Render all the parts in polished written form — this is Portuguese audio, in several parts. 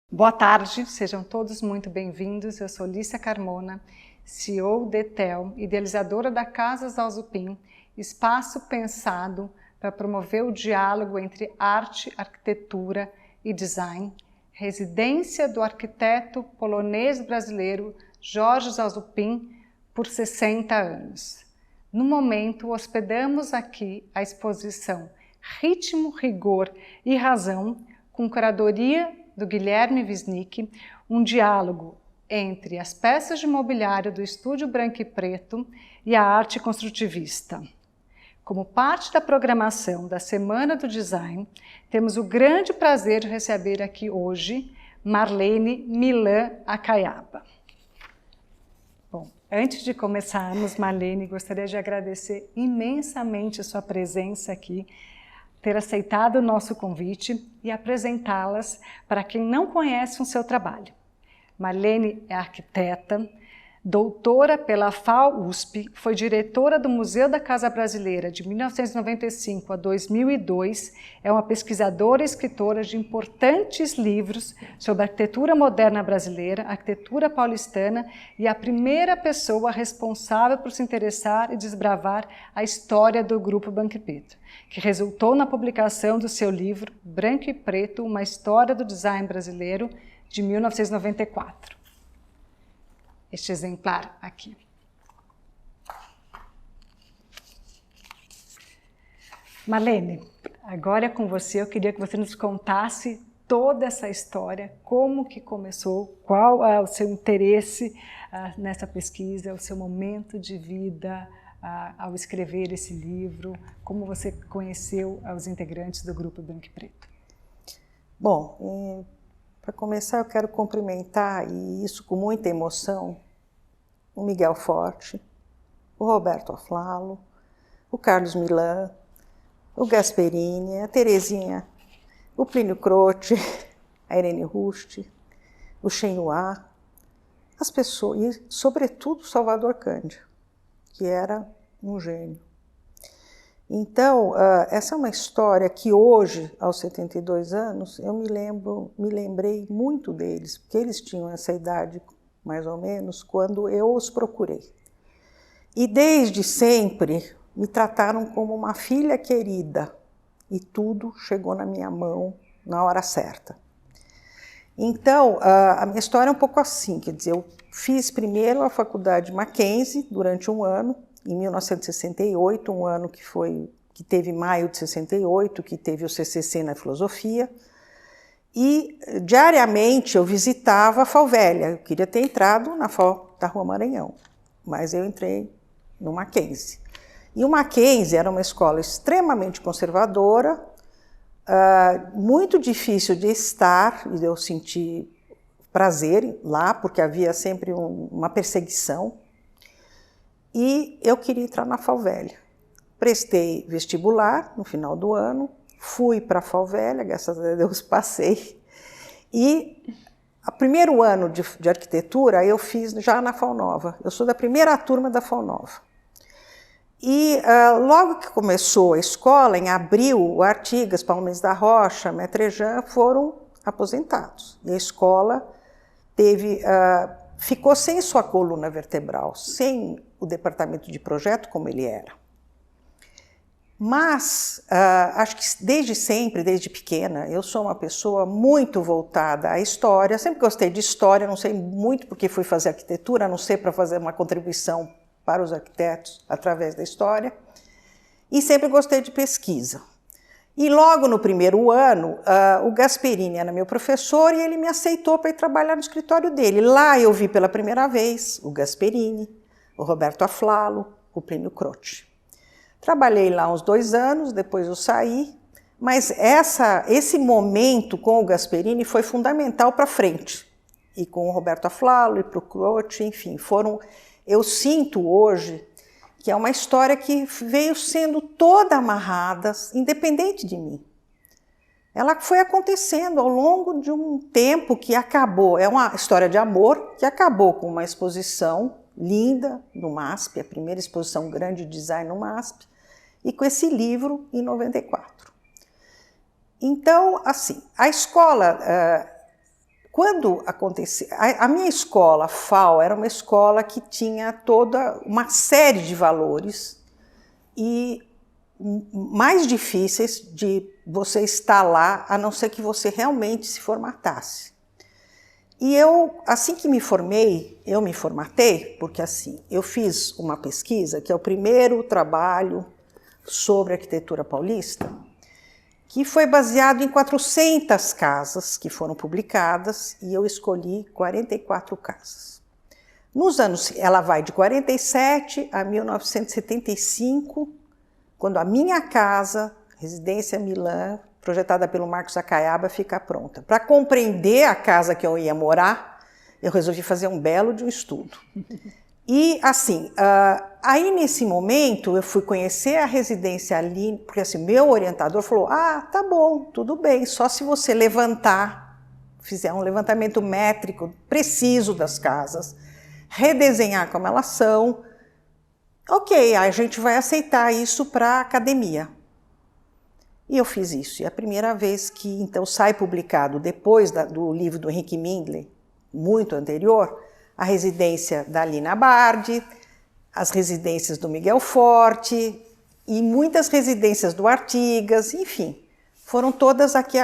Boa tarde, sejam todos muito bem-vindos. Eu sou Lícia Carmona, CEO da ETEL, idealizadora da Casa Zalzupin, espaço pensado para promover o diálogo entre arte, arquitetura e design, residência do arquiteto polonês-brasileiro Jorge Zalzupin por 60 anos. No momento, hospedamos aqui a exposição Ritmo, Rigor e Razão, com curadoria do Guilherme Wisnik, um diálogo entre as peças de mobiliário do Estúdio Branco e Preto e a arte construtivista. Como parte da programação da Semana do Design, temos o grande prazer de receber aqui hoje Marlene Milan Acaiaba. Bom, antes de começarmos, Marlene, gostaria de agradecer imensamente a sua presença aqui, ter aceitado o nosso convite e apresentá-las para quem não conhece o seu trabalho. Marlene é arquiteta, doutora pela FAU-USP, foi diretora do Museu da Casa Brasileira de 1995 a 2002, é uma pesquisadora e escritora de importantes livros sobre arquitetura moderna brasileira, arquitetura paulistana e a primeira pessoa responsável por se interessar e desbravar a história do Grupo Branco e Preto, que resultou na publicação do seu livro Branco e Preto, uma história do design brasileiro, de 1994. Este exemplar aqui. Marlene, agora é com você, eu queria que você nos contasse toda essa história, como que começou, qual é o seu interesse nessa pesquisa, o seu momento de vida ao escrever esse livro, como você conheceu os integrantes do Grupo Branco e Preto. Bom, para começar, eu quero cumprimentar, e isso com muita emoção, o Miguel Forte, o Roberto Aflalo, o Carlos Milan, o Gasperini, a Terezinha, o Plínio Croce, a Irene Rust, o Chenhuá, as pessoas, e sobretudo Salvador Cândido, que era um gênio. Então, essa é uma história que hoje, aos 72 anos, eu me lembrei muito deles, porque eles tinham essa idade, mais ou menos, quando eu os procurei. E desde sempre me trataram como uma filha querida, e tudo chegou na minha mão na hora certa. Então, a minha história é um pouco assim, quer dizer, eu fiz primeiro a faculdade Mackenzie durante um ano, em 1968, um ano que teve maio de 68, que teve o CCC na filosofia, e diariamente eu visitava a FAU Velha. Eu queria ter entrado na FAU da Rua Maranhão, mas eu entrei no Mackenzie. E o Mackenzie era uma escola extremamente conservadora, muito difícil de estar, e eu senti prazer lá, porque havia sempre uma perseguição. E eu queria entrar na FAU Velha. Prestei vestibular no final do ano, fui para a FAU Velha, graças a Deus passei. E o primeiro ano de arquitetura eu fiz já na FAU Nova. Eu sou da primeira turma da FAU Nova. E logo que começou a escola, em abril, o Artigas, Palmeiras da Rocha, Metrejan foram aposentados. E a escola ficou sem sua coluna vertebral, sem o departamento de projeto como ele era. Mas, acho que desde sempre, desde pequena, eu sou uma pessoa muito voltada à história. Sempre gostei de história, não sei muito porque fui fazer arquitetura, a não ser para fazer uma contribuição para os arquitetos através da história. E sempre gostei de pesquisa. E logo no primeiro ano, o Gasperini era meu professor e ele me aceitou para ir trabalhar no escritório dele. Lá eu vi pela primeira vez o Gasperini, o Roberto Aflalo, o Plínio Croce. Trabalhei lá uns 2 anos, depois eu saí, mas esse momento com o Gasperini foi fundamental para frente. E com o Roberto Aflalo e para o Croce, enfim, eu sinto hoje que é uma história que veio sendo toda amarrada, independente de mim. Ela foi acontecendo ao longo de um tempo que acabou, é uma história de amor que acabou com uma exposição linda no MASP, a primeira exposição grande de design no MASP, e com esse livro em 94. Então, assim, a escola quando aconteceu... A minha escola, a FAO, era uma escola que tinha toda uma série de valores e mais difíceis de você estar lá, a não ser que você realmente se formatasse. E eu, assim que me formei, eu me formatei, porque assim, eu fiz uma pesquisa, que é o primeiro trabalho sobre arquitetura paulista, que foi baseado em 400 casas que foram publicadas, e eu escolhi 44 casas. Nos anos, ela vai de 47 a 1975, quando a minha casa, Residência Milan, projetada pelo Marcos Acaiaba, fica pronta. Para compreender a casa que eu ia morar, eu resolvi fazer um belo de um estudo. E assim, aí nesse momento eu fui conhecer a residência ali, porque assim, meu orientador falou, tá bom, tudo bem, só se você levantar, fizer um levantamento métrico preciso das casas, redesenhar como elas são, ok, a gente vai aceitar isso para a academia. E eu fiz isso. E a primeira vez que, então, sai publicado, depois do livro do Henrique Mindler, muito anterior, a residência da Lina Bardi, as residências do Miguel Forte e muitas residências do Artigas, enfim, foram todas aqui,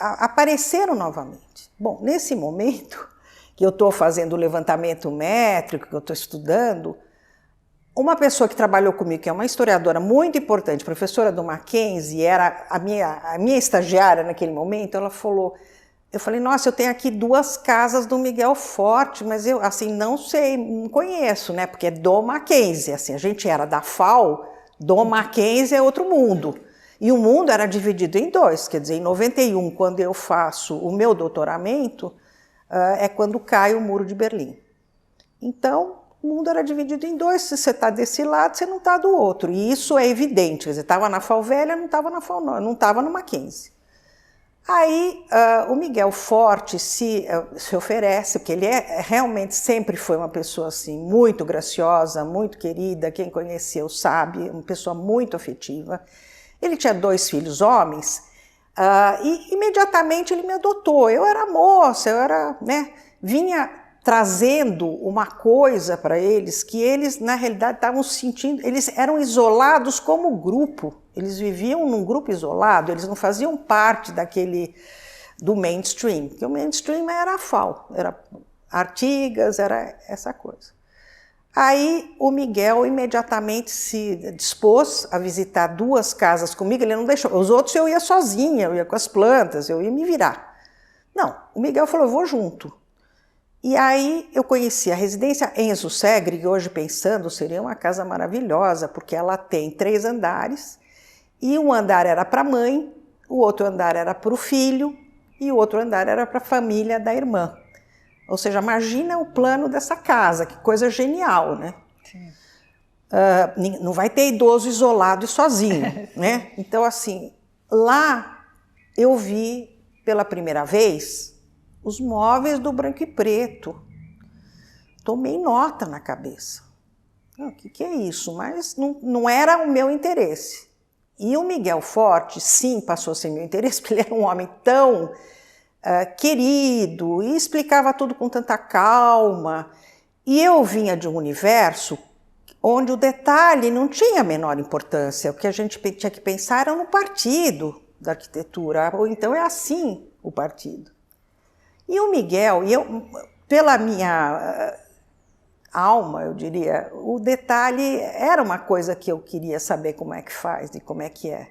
apareceram novamente. Bom, nesse momento que eu estou fazendo o levantamento métrico, que eu estou estudando, uma pessoa que trabalhou comigo, que é uma historiadora muito importante, professora do Mackenzie, era a minha estagiária naquele momento, ela falou, eu falei, nossa, eu tenho aqui 2 casas do Miguel Forte, mas eu, assim, não sei, não conheço, né, porque é do Mackenzie, assim, a gente era da FAO, do Mackenzie é outro mundo, e o mundo era dividido em 2, quer dizer, em 91, quando eu faço o meu doutoramento, é quando cai o Muro de Berlim. Então, o mundo era dividido em 2, se você está desse lado, você não está do outro. E isso é evidente, quer dizer, estava na FAO Velha, não estava na FAO Nova, não estava no Mackenzie. Aí o Miguel Forte se oferece, porque ele realmente sempre foi uma pessoa assim, muito graciosa, muito querida, quem conheceu sabe, uma pessoa muito afetiva. Ele tinha 2 filhos homens e imediatamente ele me adotou. Eu era moça, eu era, né, vinha trazendo uma coisa para eles que eles, na realidade, estavam sentindo, eles eram isolados como grupo, eles viviam num grupo isolado, eles não faziam parte do mainstream, porque o mainstream era a FAO, era Artigas, era essa coisa. Aí o Miguel imediatamente se dispôs a visitar 2 casas comigo, ele não deixou, os outros eu ia sozinha, eu ia com as plantas, eu ia me virar. Não, o Miguel falou, eu vou junto. E aí eu conheci a residência Enzo Segre, que hoje pensando seria uma casa maravilhosa, porque ela tem 3 andares, e um andar era para a mãe, o outro andar era para o filho, e o outro andar era para a família da irmã. Ou seja, imagina o plano dessa casa, que coisa genial, né? Sim. Não vai ter idoso isolado e sozinho, né? Então, assim, lá eu vi pela primeira vez os móveis do branco e preto. Tomei nota na cabeça. O que é isso? Mas não era o meu interesse. E o Miguel Forte, sim, passou a ser meu interesse, porque ele era um homem tão querido e explicava tudo com tanta calma. E eu vinha de um universo onde o detalhe não tinha a menor importância. O que a gente tinha que pensar era no partido da arquitetura, ou então é assim o partido. E o Miguel, pela minha alma, eu diria, o detalhe era uma coisa que eu queria saber como é que faz e como é que é.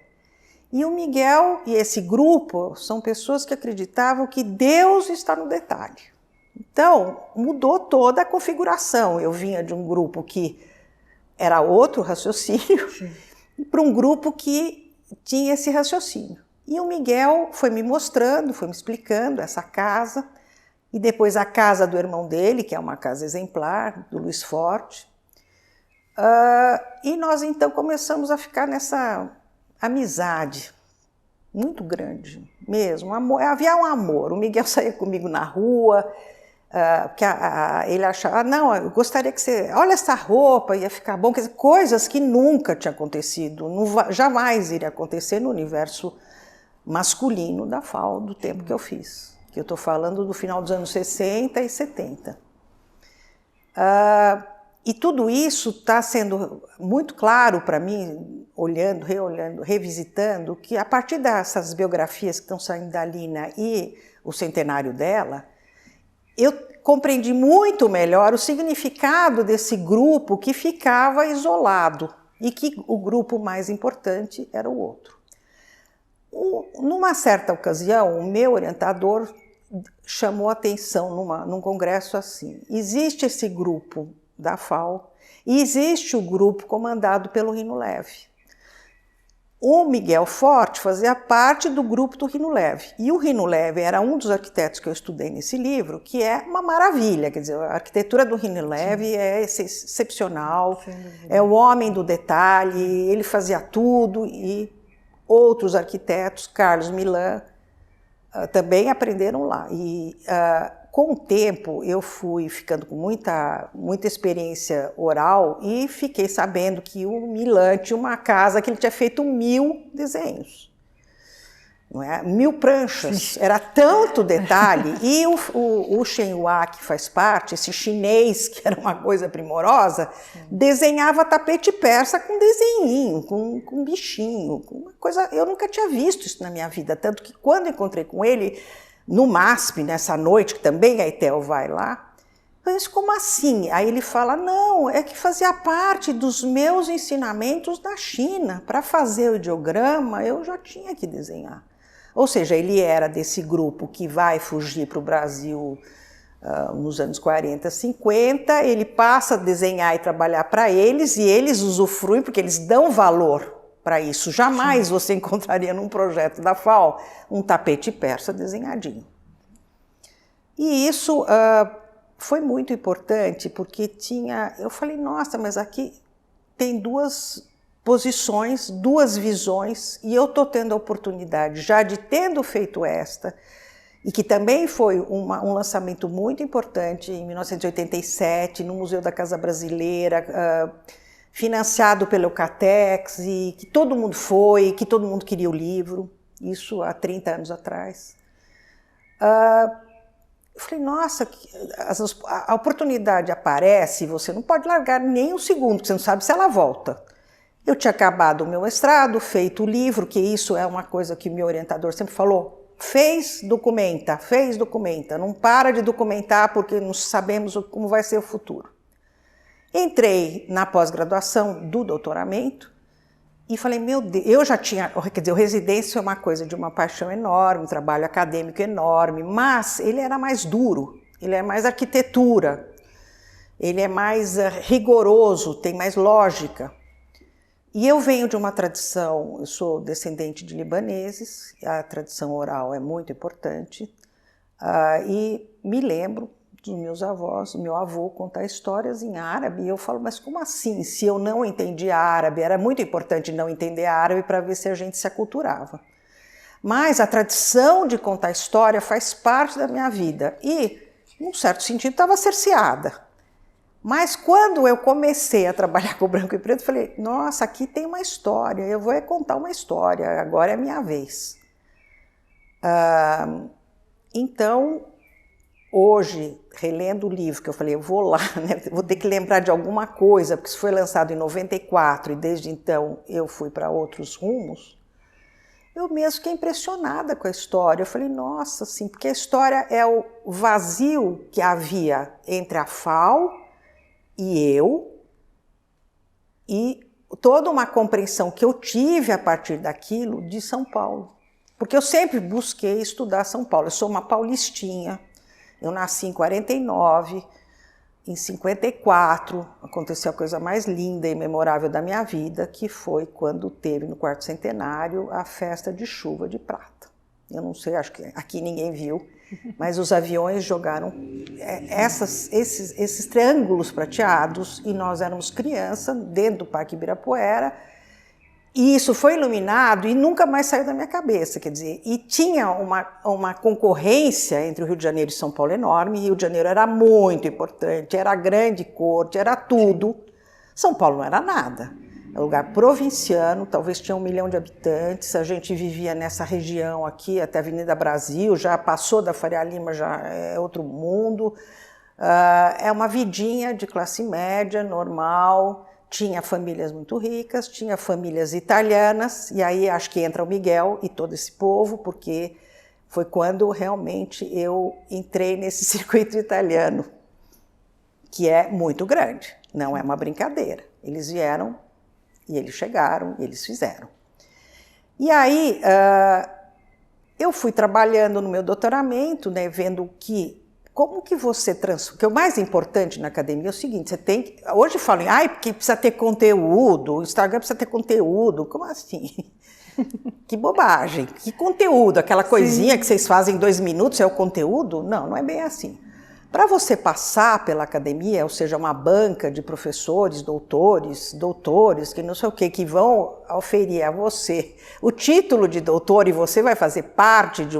E o Miguel e esse grupo são pessoas que acreditavam que Deus está no detalhe. Então, mudou toda a configuração. Eu vinha de um grupo que era outro raciocínio para um grupo que tinha esse raciocínio. E o Miguel foi me mostrando, foi me explicando essa casa, e depois a casa do irmão dele, que é uma casa exemplar, do Luiz Forte. E nós então começamos a ficar nessa amizade muito grande mesmo. Havia um amor. O Miguel saía comigo na rua, porque ele achava, não, eu gostaria que você, olha essa roupa, ia ficar bom. Quer dizer, coisas que nunca tinham acontecido, jamais iria acontecer no universo masculino da FAO do tempo que eu fiz. que eu estou falando do final dos anos 60 e 70. E tudo isso está sendo muito claro para mim, olhando, reolhando, revisitando, que a partir dessas biografias que estão saindo da Lina e o centenário dela, eu compreendi muito melhor o significado desse grupo que ficava isolado e que o grupo mais importante era o outro. Numa certa ocasião, o meu orientador chamou atenção num congresso assim: existe esse grupo da FAO e existe o grupo comandado pelo Rino Leve. O Miguel Forte fazia parte do grupo do Rino Leve, e o Rino Leve era um dos arquitetos que eu estudei nesse livro, que é uma maravilha, quer dizer, a arquitetura do Rino Leve é excepcional, é o homem do detalhe, ele fazia tudo, e outros arquitetos, Carlos Milan, também aprenderam lá. E com o tempo eu fui ficando com muita experiência oral e fiquei sabendo que o Milan tinha uma casa que ele tinha feito 1000 desenhos, não é? 1000 pranchas, era tanto detalhe. E o Shen Hua, que faz parte, esse chinês que era uma coisa primorosa, desenhava tapete persa com desenhinho, com bichinho, com uma coisa. Eu nunca tinha visto isso na minha vida, tanto que quando encontrei com ele no MASP, nessa noite, que também a Etel vai lá, eu disse: como assim? Aí ele fala: não, é que fazia parte dos meus ensinamentos na China. Para fazer o ideograma, eu já tinha que desenhar. Ou seja, ele era desse grupo que vai fugir para o Brasil nos anos 40, 50, ele passa a desenhar e trabalhar para eles, e eles usufruem, porque eles dão valor para isso. Jamais você encontraria num projeto da FAO um tapete persa desenhadinho. E isso foi muito importante, porque eu falei: nossa, mas aqui tem duas posições, duas visões, e eu estou tendo a oportunidade, já de tendo feito esta, e que também foi um lançamento muito importante em 1987, no Museu da Casa Brasileira, financiado pelo Eucatex, e que todo mundo foi, que todo mundo queria o livro, isso há 30 anos atrás. Eu falei: nossa, a oportunidade aparece, você não pode largar nem um segundo, porque você não sabe se ela volta. Eu tinha acabado o meu mestrado, feito o livro, que isso é uma coisa que meu orientador sempre falou: documenta, não para de documentar, porque não sabemos como vai ser o futuro. Entrei na pós-graduação do doutoramento e falei: meu Deus, eu já tinha, quer dizer, o residência é uma coisa de uma paixão enorme, um trabalho acadêmico enorme, mas ele era mais duro, ele é mais arquitetura, ele é mais rigoroso, tem mais lógica. E eu venho de uma tradição, eu sou descendente de libaneses, a tradição oral é muito importante, e me lembro dos meus avós, meu avô contar histórias em árabe, e eu falo: mas como assim? Se eu não entendia árabe, era muito importante não entender árabe para ver se a gente se aculturava. Mas a tradição de contar história faz parte da minha vida, e, num certo sentido, estava cerceada. Mas quando eu comecei a trabalhar com branco e preto, eu falei: nossa, aqui tem uma história, eu vou contar uma história, agora é a minha vez. Então, hoje, relendo o livro, que eu falei: eu vou lá, né, vou ter que lembrar de alguma coisa, porque isso foi lançado em 94 e desde então eu fui para outros rumos, eu mesmo fiquei impressionada com a história. Eu falei: nossa, assim, porque a história é o vazio que havia entre a FAO e eu, e toda uma compreensão que eu tive a partir daquilo de São Paulo. Porque eu sempre busquei estudar São Paulo. Eu sou uma paulistinha, eu nasci em 49, em 54 aconteceu a coisa mais linda e memorável da minha vida, que foi quando teve no quarto centenário a festa de chuva de prata. Eu não sei, acho que aqui ninguém viu, mas os aviões jogaram esses triângulos prateados, e nós éramos crianças dentro do Parque Ibirapuera, e isso foi iluminado e nunca mais saiu da minha cabeça, quer dizer, e tinha uma concorrência entre o Rio de Janeiro e São Paulo enorme. Rio de Janeiro era muito importante, era a grande corte, era tudo. São Paulo não era nada. É um lugar provinciano, talvez tinha 1 milhão de habitantes, a gente vivia nessa região aqui, até a Avenida Brasil, já passou da Faria Lima, já é outro mundo. É uma vidinha de classe média, normal, tinha famílias muito ricas, tinha famílias italianas, e aí acho que entra o Miguel e todo esse povo, porque foi quando realmente eu entrei nesse circuito italiano, que é muito grande, não é uma brincadeira. Eles vieram e eles chegaram e eles fizeram. E aí eu fui trabalhando no meu doutoramento, né, vendo que como que você transforma... Porque o mais importante na academia é o seguinte, você tem que... Hoje falam, porque precisa ter conteúdo, o Instagram precisa ter conteúdo. Como assim? Que bobagem. Que conteúdo? Aquela coisinha Sim. que vocês fazem em 2 minutos é o conteúdo? Não, não é bem assim. Para você passar pela academia, ou seja, uma banca de professores, doutores, que não sei o quê, que vão oferir a você o título de doutor e você vai fazer parte de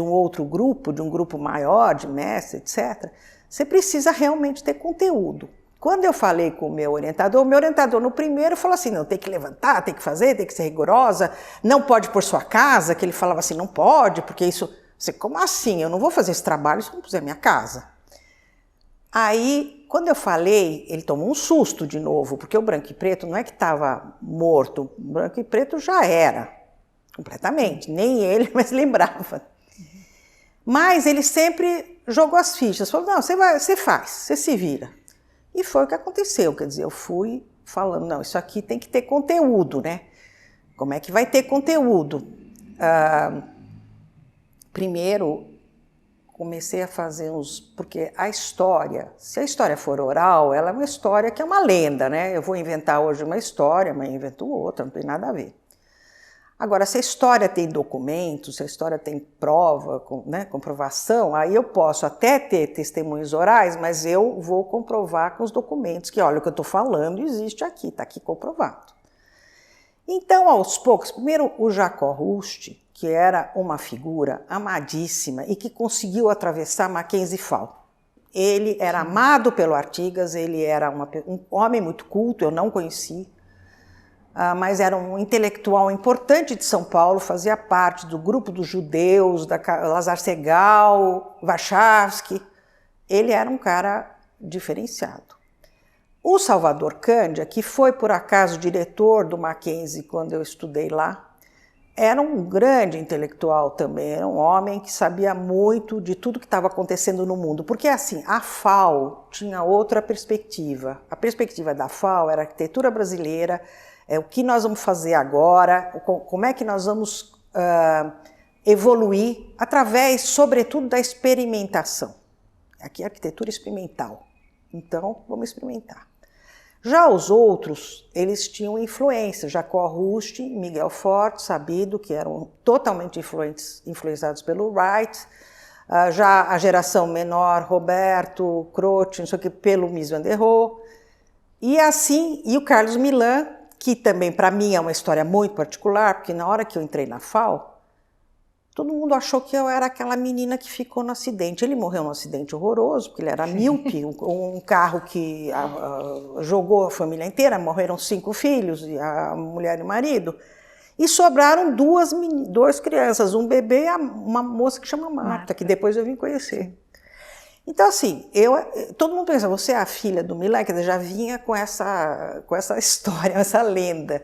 um outro grupo, de um grupo maior, de mestre, etc., você precisa realmente ter conteúdo. Quando eu falei com o meu orientador no primeiro falou assim, não, tem que levantar, tem que fazer, tem que ser rigorosa, não pode pôr sua casa, que ele falava assim, não pode, porque isso... Você, como assim? Eu não vou fazer esse trabalho se não puser minha casa. Aí, quando eu falei, ele tomou um susto de novo, porque o branco e preto não é que estava morto, o branco e preto já era, completamente, nem ele mais lembrava. Mas ele sempre jogou as fichas, falou, não, você faz, você se vira. E foi o que aconteceu, quer dizer, eu fui falando, não, isso aqui tem que ter conteúdo, né? Como é que vai ter conteúdo? Primeiro, comecei a fazer porque a história, se a história for oral, ela é uma história que é uma lenda, né? Eu vou inventar hoje uma história, amanhã invento outra, não tem nada a ver. Agora, se a história tem documentos, se a história tem prova, né, comprovação, aí eu posso até ter testemunhos orais, mas eu vou comprovar com os documentos que, olha, o que eu estou falando existe aqui, está aqui comprovado. Então, aos poucos, primeiro o Jacó Rust, que era uma figura amadíssima e que conseguiu atravessar Mackenzie Fall. Ele era amado pelo Artigas, ele era um homem muito culto, eu não conheci, mas era um intelectual importante de São Paulo, fazia parte do grupo dos judeus, da Lazar Segal, Warshawski. Ele era um cara diferenciado. O Salvador Cândia, que foi por acaso diretor do Mackenzie quando eu estudei lá, era um grande intelectual também, era um homem que sabia muito de tudo que estava acontecendo no mundo, porque assim, a FAO tinha outra perspectiva. A perspectiva da FAO era a arquitetura brasileira, o que nós vamos fazer agora, como é que nós vamos evoluir através, sobretudo, da experimentação. Aqui é arquitetura experimental, então vamos experimentar. Já os outros, eles tinham influência, Jacó Rust, Miguel Forte, sabido, que eram totalmente influenciados pelo Wright, já a geração menor, Roberto, Croce, não sei o que, pelo Mies van der Rohe, e assim, e o Carlos Milan, que também para mim é uma história muito particular, porque na hora que eu entrei na FAO, todo mundo achou que eu era aquela menina que ficou no acidente. Ele morreu num acidente horroroso, porque ele era míope, um carro que jogou a família inteira, morreram 5 filhos, a mulher e o marido, e sobraram duas crianças, um bebê e uma moça que chama Marta, que depois eu vim conhecer. Então, assim, todo mundo pensa, você é a filha do Milan, quer dizer, já vinha com essa história, essa lenda.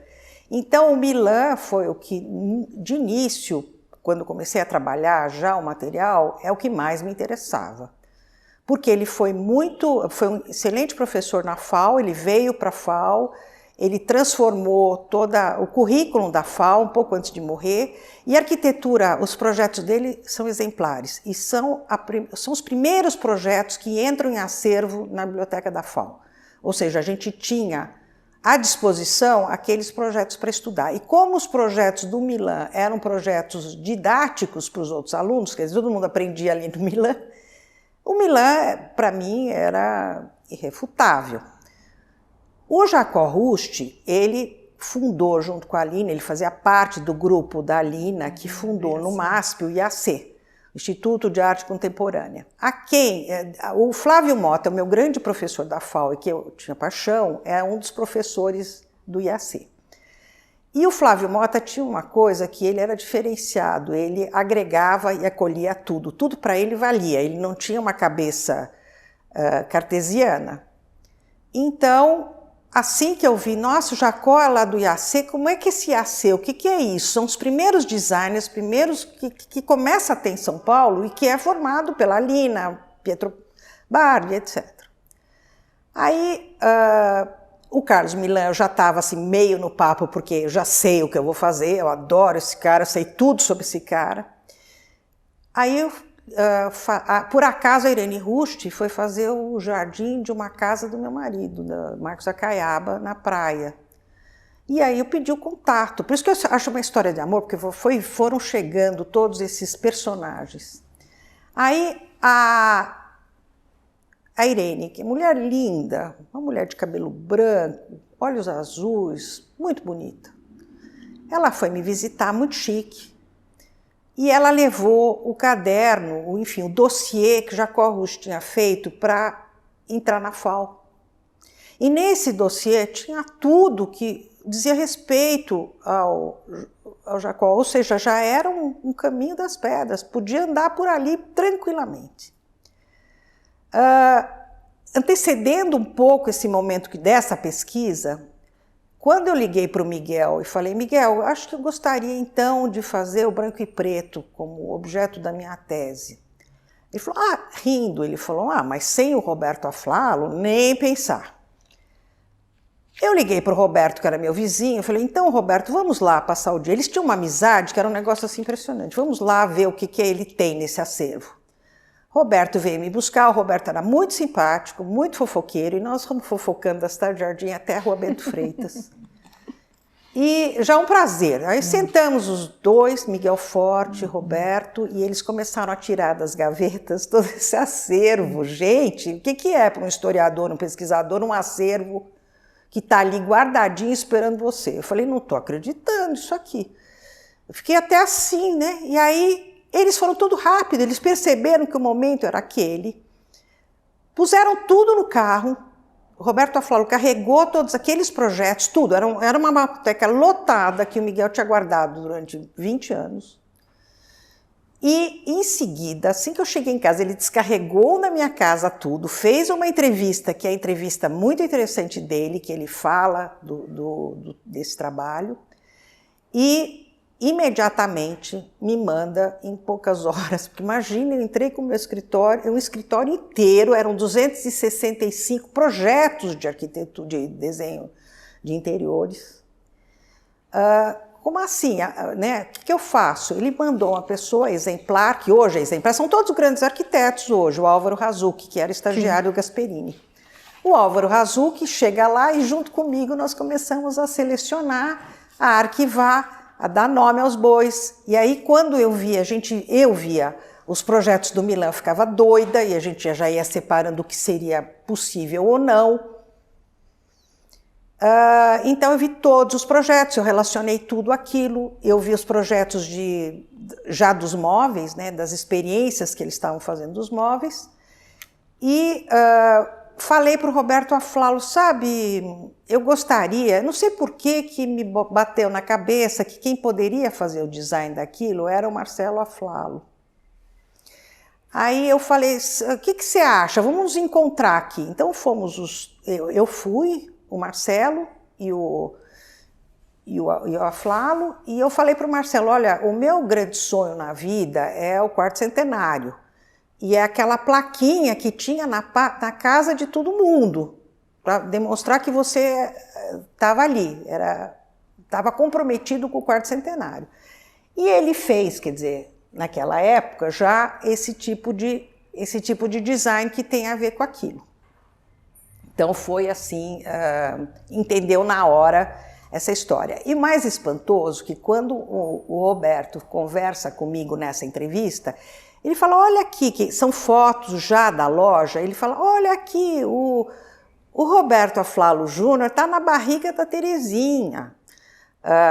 Então, o Milan foi o que, de início, quando comecei a trabalhar já o material, é o que mais me interessava. Porque ele foi um excelente professor na FAO, ele veio para a FAO, ele transformou todo o currículo da FAO um pouco antes de morrer, e a arquitetura, os projetos dele são exemplares, e são os primeiros projetos que entram em acervo na biblioteca da FAO. Ou seja, a gente tinha à disposição aqueles projetos para estudar. E como os projetos do Milan eram projetos didáticos para os outros alunos, quer dizer, todo mundo aprendia ali no Milan, o Milan, para mim, era irrefutável. O Jacó Rust, ele fundou junto com a Lina, ele fazia parte do grupo da Lina, que fundou no MASP o IAC, Instituto de Arte Contemporânea. O Flávio Mota, o meu grande professor da FAO, e que eu tinha paixão, é um dos professores do IAC. E o Flávio Mota tinha uma coisa que ele era diferenciado, ele agregava e acolhia tudo, tudo para ele valia, ele não tinha uma cabeça cartesiana. Então, assim que eu vi, nossa, o Jacó é lá do IAC, como é que esse IAC, o que é isso? São os primeiros designers, primeiros que começa a ter em São Paulo e que é formado pela Lina, Pietro Bardi, etc. Aí, o Carlos Milan, eu já estava assim, meio no papo, porque eu já sei o que eu vou fazer, eu adoro esse cara, eu sei tudo sobre esse cara. Aí, por acaso, a Irene Rust foi fazer o jardim de uma casa do meu marido, da Marcos Acaiaba, na praia. E aí eu pedi o contato, por isso que eu acho uma história de amor, porque foram chegando todos esses personagens. Aí, a Irene, que é mulher linda, uma mulher de cabelo branco, olhos azuis, muito bonita. Ela foi me visitar, muito chique, e ela levou o caderno, enfim, o dossiê que Jacó Rust tinha feito para entrar na FAO. E nesse dossiê tinha tudo que dizia respeito ao Jacó, ou seja, já era um caminho das pedras, podia andar por ali tranquilamente. Antecedendo um pouco esse momento dessa pesquisa, quando eu liguei para o Miguel e falei, Miguel, acho que eu gostaria então de fazer o branco e preto como objeto da minha tese. Ele falou, rindo, ele falou, mas sem o Roberto Aflalo, nem pensar. Eu liguei para o Roberto, que era meu vizinho, falei, então, Roberto, vamos lá passar o dia. Eles tinham uma amizade que era um negócio assim impressionante, vamos lá ver o que ele tem nesse acervo. Roberto veio me buscar, o Roberto era muito simpático, muito fofoqueiro, e nós fomos fofocando da Cidade Jardim até a Rua Bento Freitas. E já um prazer. Aí sentamos os dois, Miguel Forte, Roberto, e eles começaram a tirar das gavetas todo esse acervo. Gente, o que é para um historiador, um pesquisador, um acervo que está ali guardadinho esperando você? Eu falei, não estou acreditando nisso aqui. Eu fiquei até assim, né? E aí eles foram tudo rápido, eles perceberam que o momento era aquele, puseram tudo no carro, o Roberto Aflalo carregou todos aqueles projetos, tudo, era uma biblioteca lotada que o Miguel tinha guardado durante 20 anos. E, em seguida, assim que eu cheguei em casa, ele descarregou na minha casa tudo, fez uma entrevista, que é a entrevista muito interessante dele, que ele fala desse trabalho, e imediatamente me manda em poucas horas, porque imagina, eu entrei com o meu escritório, um escritório inteiro, eram 265 projetos de arquitetura, de desenho de interiores. Como assim? Né? O que eu faço? Ele mandou uma pessoa exemplar, que hoje é exemplar, são todos grandes arquitetos hoje, o Álvaro Razucchi, que era estagiário do Gasperini. O Álvaro Razucchi chega lá e junto comigo nós começamos a selecionar, a arquivar, a dar nome aos bois. E aí, quando eu via os projetos do Milan, eu ficava doida e a gente já ia separando o que seria possível ou não. Então, eu vi todos os projetos, eu relacionei tudo aquilo, eu vi os projetos já dos móveis, né, das experiências que eles estavam fazendo dos móveis, e falei para o Roberto Aflalo, sabe, eu gostaria, não sei por que me bateu na cabeça que quem poderia fazer o design daquilo era o Marcelo Aflalo. Aí eu falei, o que você acha? Vamos nos encontrar aqui. Então eu fui, o Marcelo e o Aflalo, e eu falei para o Marcelo, olha, o meu grande sonho na vida é o quarto centenário. E é aquela plaquinha que tinha na casa de todo mundo, para demonstrar que você estava ali, estava comprometido com o quarto centenário. E ele fez, quer dizer, naquela época, já esse tipo de design que tem a ver com aquilo. Então foi assim, entendeu na hora essa história. E mais espantoso que quando o Roberto conversa comigo nessa entrevista, ele fala, olha aqui, que são fotos já da loja, ele fala, olha aqui, o Roberto Aflalo Júnior está na barriga da Terezinha.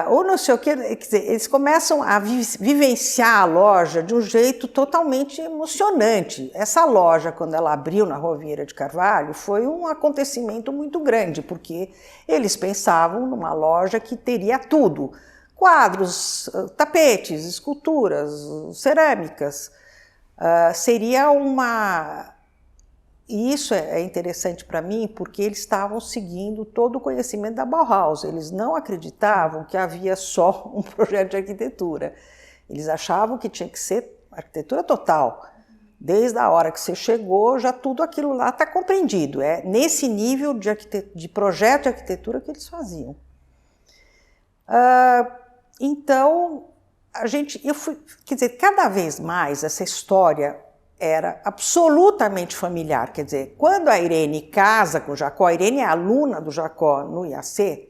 ou não sei o que, quer dizer, eles começam a vivenciar a loja de um jeito totalmente emocionante. Essa loja, quando ela abriu na Rua Vieira de Carvalho, foi um acontecimento muito grande, porque eles pensavam numa loja que teria tudo: quadros, tapetes, esculturas, cerâmicas. Seria uma... E isso é interessante para mim, porque eles estavam seguindo todo o conhecimento da Bauhaus. Eles não acreditavam que havia só um projeto de arquitetura. Eles achavam que tinha que ser arquitetura total. Desde a hora que você chegou, já tudo aquilo lá está compreendido. É nesse nível de projeto de arquitetura que eles faziam. Então, quer dizer, cada vez mais essa história era absolutamente familiar. Quer dizer, quando a Irene casa com o Jacó, a Irene é aluna do Jacó no IAC,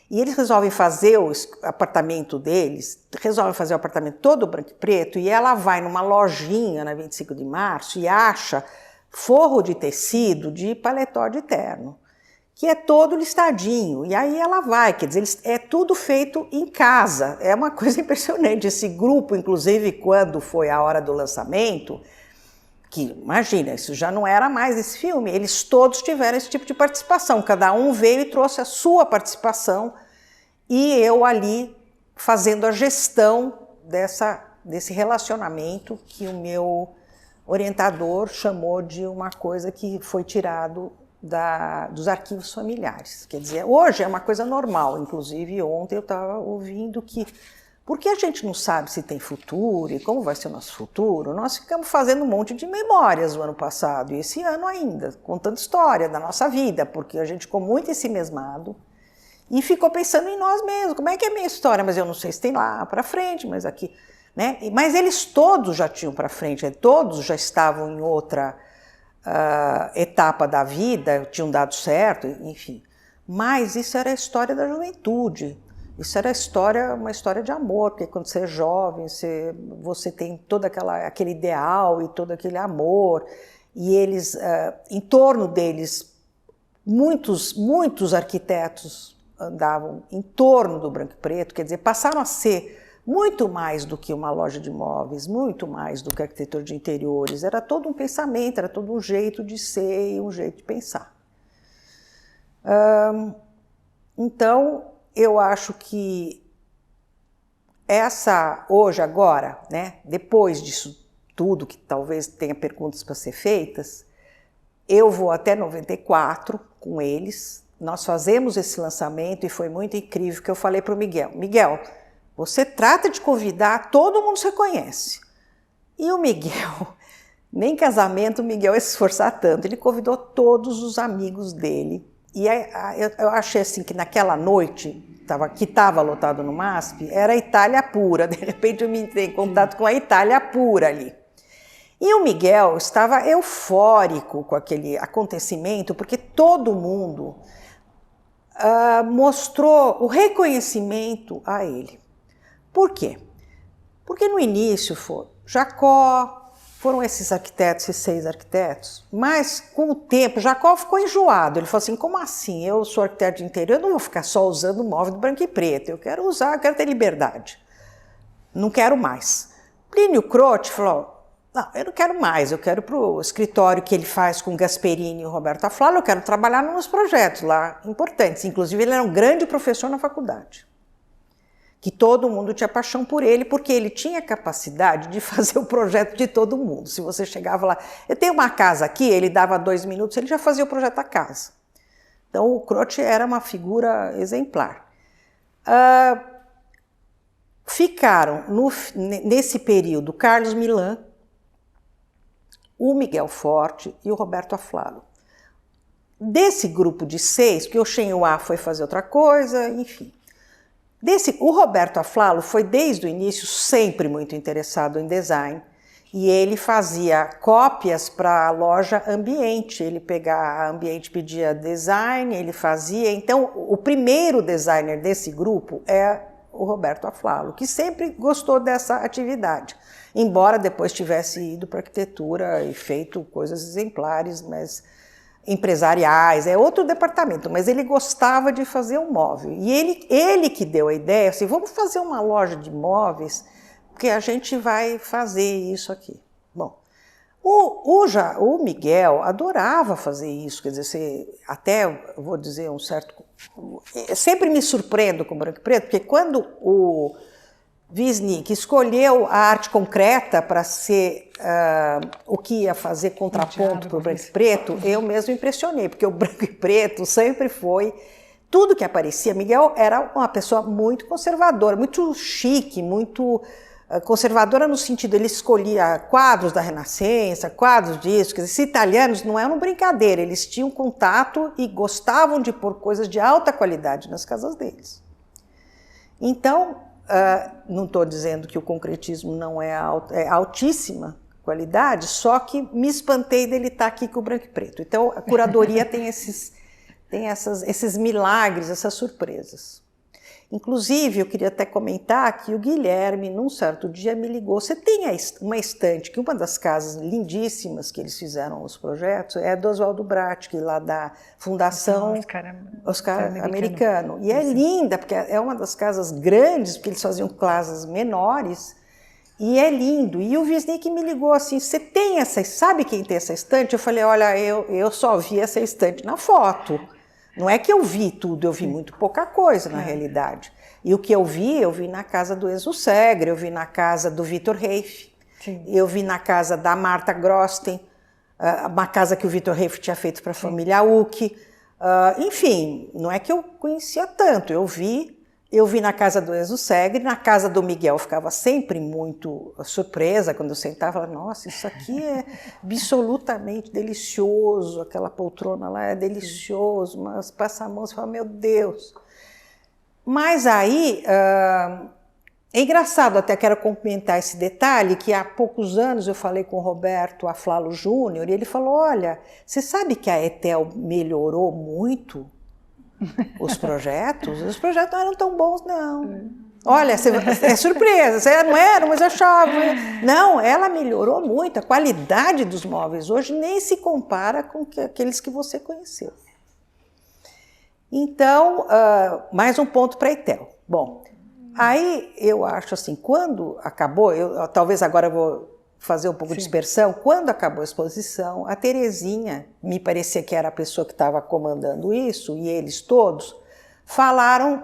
e eles resolvem fazer o apartamento deles, resolvem fazer o apartamento todo branco e preto, e ela vai numa lojinha na 25 de março e acha forro de tecido de paletó de terno, que é todo listadinho, e aí ela vai, quer dizer, é tudo feito em casa. É uma coisa impressionante. Esse grupo, inclusive, quando foi a hora do lançamento, que, imagina, isso já não era mais esse filme, eles todos tiveram esse tipo de participação, cada um veio e trouxe a sua participação, e eu ali fazendo a gestão desse relacionamento que o meu orientador chamou de uma coisa que foi tirado dos arquivos familiares. Quer dizer, hoje é uma coisa normal, inclusive ontem eu estava ouvindo que porque a gente não sabe se tem futuro e como vai ser o nosso futuro, nós ficamos fazendo um monte de memórias no ano passado e esse ano ainda, contando história da nossa vida, porque a gente ficou muito ensimesmado e ficou pensando em nós mesmos. Como é que é a minha história? Mas eu não sei se tem lá para frente, mas aqui... né? Mas eles todos já tinham para frente, todos já estavam em outra etapa da vida, tinham dado certo, enfim. Mas isso era a história da juventude. Isso era uma história de amor, porque quando você é jovem, você tem todo aquele ideal e todo aquele amor, e eles, em torno deles, muitos arquitetos andavam em torno do branco e preto, quer dizer, passaram a ser muito mais do que uma loja de móveis, muito mais do que arquitetura de interiores, era todo um pensamento, era todo um jeito de ser e um jeito de pensar. Então, eu acho que hoje, agora, né, depois disso tudo, que talvez tenha perguntas para ser feitas, eu vou até 94 com eles, nós fazemos esse lançamento e foi muito incrível que eu falei para o Miguel, Miguel, você trata de convidar, todo mundo você conhece. E o Miguel, nem casamento o Miguel ia se esforçar tanto, ele convidou todos os amigos dele. E eu achei assim que naquela noite, que estava lotado no MASP, era a Itália pura. De repente eu me entrei em contato com a Itália pura ali. E o Miguel estava eufórico com aquele acontecimento, porque todo mundo mostrou o reconhecimento a ele. Por quê? Porque no início foi Jacó, foram esses 6 arquitetos, mas com o tempo Jacó ficou enjoado. Ele falou assim, como assim? Eu sou arquiteto de interior, eu não vou ficar só usando móvel de branco e preto, eu quero ter liberdade. Não quero mais. Plínio Croce falou, não, eu não quero mais, eu quero para o escritório que ele faz com Gasperini e Roberto Aflalo, eu quero trabalhar nos projetos lá importantes. Inclusive ele era um grande professor na faculdade. Que todo mundo tinha paixão por ele, porque ele tinha capacidade de fazer o projeto de todo mundo. Se você chegava lá, eu tenho uma casa aqui, ele dava 2 minutos, ele já fazia o projeto da casa. Então o Croce era uma figura exemplar. Ficaram nesse período Carlos Milan, o Miguel Forte e o Roberto Aflalo. Desse grupo de 6, porque o Shen Yue foi fazer outra coisa, enfim. O Roberto Aflalo foi desde o início sempre muito interessado em design e ele fazia cópias para a loja Ambiente. Ele a Ambiente pedia design, ele fazia. Então, o primeiro designer desse grupo é o Roberto Aflalo, que sempre gostou dessa atividade, embora depois tivesse ido para arquitetura e feito coisas exemplares, mas empresariais, é outro departamento, mas ele gostava de fazer um móvel. E ele que deu a ideia, assim, vamos fazer uma loja de móveis, porque a gente vai fazer isso aqui. Bom, o Miguel adorava fazer isso, quer dizer, até, vou dizer, um certo... Eu sempre me surpreendo com o Branco e Preto, porque quando o Wisnik escolheu a arte concreta para ser o que ia fazer contraponto para o Branco e Preto, eu mesmo impressionei, porque o Branco e Preto sempre foi... Tudo que aparecia, Miguel era uma pessoa muito conservadora, muito chique, muito... conservadora no sentido, ele escolhia quadros da Renascença, quadros disso, quer dizer, esses italianos não eram brincadeira, eles tinham contato e gostavam de pôr coisas de alta qualidade nas casas deles. Então, não estou dizendo que o concretismo não é altíssima qualidade, só que me espantei dele estar aqui com o Branco e Preto. Então, a curadoria tem esses milagres, essas surpresas. Inclusive, eu queria até comentar que o Guilherme, num certo dia, me ligou. Você tem uma estante, que uma das casas lindíssimas que eles fizeram os projetos é do Oswaldo Bratic, lá da Fundação Oscar Americano. E é linda, porque é uma das casas grandes, porque eles faziam casas menores, e é lindo. E o Wisnik me ligou assim, você tem sabe quem tem essa estante? Eu falei, olha, eu só vi essa estante na foto. Não é que eu vi tudo, eu vi muito pouca coisa na realidade. E o que eu vi na casa do Enzo Segre, eu vi na casa do Vitor Reiff, eu vi na casa da Marta Grosten, uma casa que o Vitor Reiff tinha feito para a família Uck. Enfim, não é que eu conhecia tanto, eu vi na casa do Enzo Segre, na casa do Miguel eu ficava sempre muito surpresa quando eu sentava, falava, nossa, isso aqui é absolutamente delicioso, aquela poltrona lá é delicioso, mas passa a mão e fala, meu Deus. Mas aí, é engraçado, até quero complementar esse detalhe, que há poucos anos eu falei com o Roberto Aflalo Júnior, e ele falou, olha, você sabe que a Etel melhorou muito os projetos não eram tão bons, não. Olha, é surpresa, você não era, mas eu achava. Não, ela melhorou muito, a qualidade dos móveis hoje nem se compara com aqueles que você conheceu. Então, mais um ponto para a Etel. Bom, aí eu acho assim, quando acabou, talvez agora eu vou fazer um pouco de dispersão, quando acabou a exposição, a Terezinha, me parecia que era a pessoa que estava comandando isso, e eles todos, falaram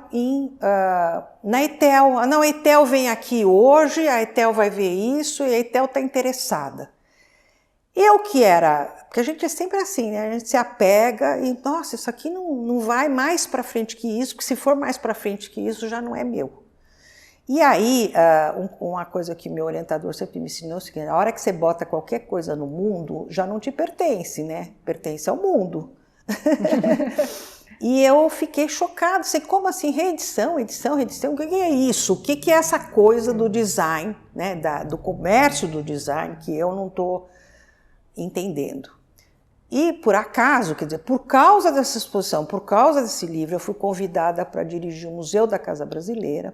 na Etel. Não, a Etel vem aqui hoje, a Etel vai ver isso, e a Etel está interessada. Porque a gente é sempre assim, né? A gente se apega e, nossa, isso aqui não vai mais para frente que isso, porque se for mais para frente que isso, já não é meu. E aí, uma coisa que meu orientador sempre me ensinou é o seguinte, a hora que você bota qualquer coisa no mundo, já não te pertence, né? Pertence ao mundo. E eu fiquei chocada, sei, como assim, reedição, o que é isso? O que é essa coisa do design, né? Do comércio do design, que eu não estou entendendo. E por acaso, quer dizer, por causa dessa exposição, por causa desse livro, eu fui convidada para dirigir o Museu da Casa Brasileira,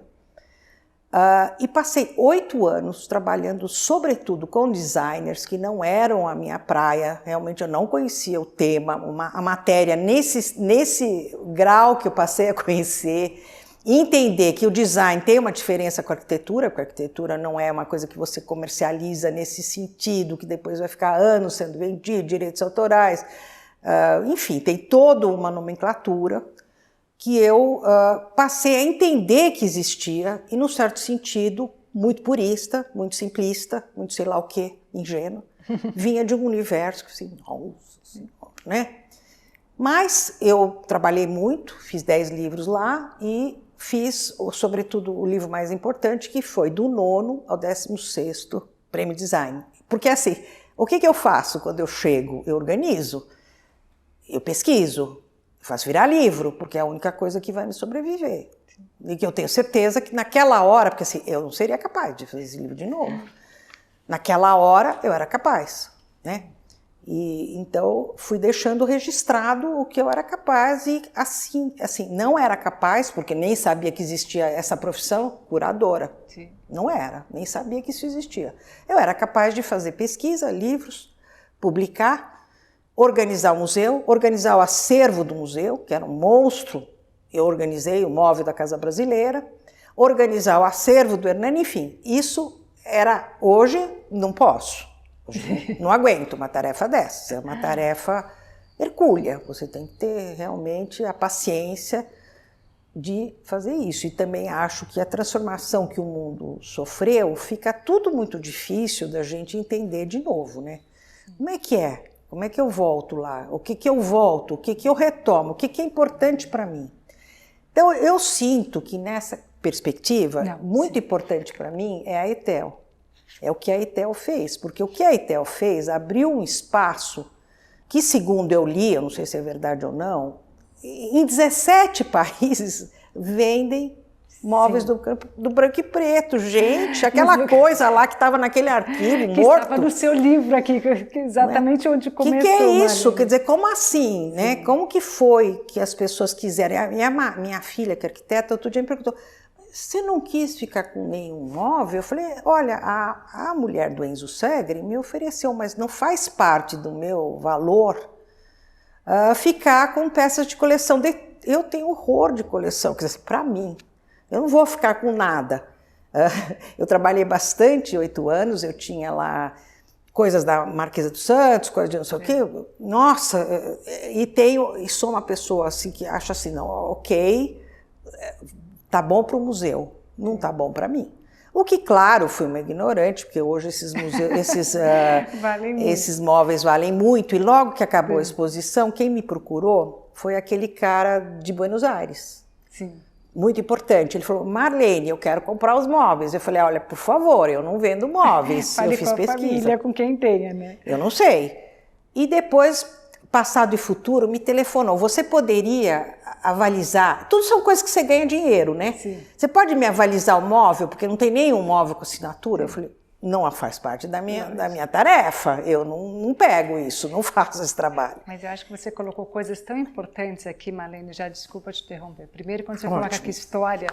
e passei 8 anos trabalhando sobretudo com designers que não eram a minha praia, realmente eu não conhecia o tema, a matéria nesse grau que eu passei a conhecer, entender que o design tem uma diferença com a arquitetura, porque a arquitetura não é uma coisa que você comercializa nesse sentido, que depois vai ficar anos sendo vendido, direitos autorais, enfim, tem toda uma nomenclatura que eu passei a entender que existia, e num certo sentido, muito purista, muito simplista, muito sei lá o que, ingênuo, vinha de um universo que assim, nossa senhora, né? Mas eu trabalhei muito, fiz 10 livros lá e fiz, sobretudo, o livro mais importante, que foi do 9º ao 16º Prêmio Design. Porque assim, o que eu faço quando eu chego? Eu organizo, eu pesquiso, faço virar livro, porque é a única coisa que vai me sobreviver. E que eu tenho certeza que naquela hora, porque assim, eu não seria capaz de fazer esse livro de novo. Naquela hora eu era capaz, né? E então fui deixando registrado o que eu era capaz e assim não era capaz, porque nem sabia que existia essa profissão, curadora. Sim. Não era, nem sabia que isso existia. Eu era capaz de fazer pesquisa, livros, publicar, organizar o museu, organizar o acervo do museu, que era um monstro. Eu organizei o móvel da Casa Brasileira, organizar o acervo do Hernani, enfim, isso era, hoje não posso, hoje não aguento uma tarefa dessa, é uma tarefa hercúlea, você tem que ter realmente a paciência de fazer isso. E também acho que a transformação que o mundo sofreu, fica tudo muito difícil da gente entender de novo, né? Como é que é? Como é que eu volto lá? O que que eu volto? O que que eu retomo? O que que é importante para mim? Então, eu sinto que nessa perspectiva, muito importante para mim é a ETEL. É o que a ETEL fez, porque o que a ETEL fez abriu um espaço que, segundo eu li, eu não sei se é verdade ou não, em 17 países vendem móveis do branco e preto. Gente, aquela coisa lá que estava naquele arquivo que morto. Estava no seu livro aqui, exatamente onde começou. Que é isso? Quer dizer, como assim? Né? Como que foi que as pessoas quiserem? Minha filha, que é arquiteta, outro dia me perguntou, você não quis ficar com nenhum móvel? Eu falei, olha, a mulher do Enzo Segre me ofereceu, mas não faz parte do meu valor ficar com peças de coleção. Eu tenho horror de coleção, quer dizer, para mim. Eu não vou ficar com nada. Eu trabalhei bastante, 8 anos, eu tinha lá coisas da Marquesa dos Santos, coisas de não sei o quê. Nossa, e sou uma pessoa assim que acha assim, não, ok, tá bom para o museu, não tá bom para mim. O que, claro, fui uma ignorante, porque hoje esses museus, esses móveis valem muito. E logo que acabou a exposição, quem me procurou foi aquele cara de Buenos Aires. Sim. Muito importante. Ele falou, Marlene, eu quero comprar os móveis. Eu falei, olha, por favor, eu não vendo móveis. Fale eu fiz com a pesquisa. família, com quem tenha, né? Eu não sei. E depois, passado e futuro, me telefonou. Você poderia avalizar? Tudo são coisas que você ganha dinheiro, né? Sim. Você pode me avalizar o móvel? Porque não tem nenhum móvel com assinatura. Eu falei, não faz parte da minha tarefa. Eu não pego isso, não faço esse trabalho. Mas eu acho que você colocou coisas tão importantes aqui, Marlene, já desculpa te interromper. Primeiro, quando você coloca aqui história,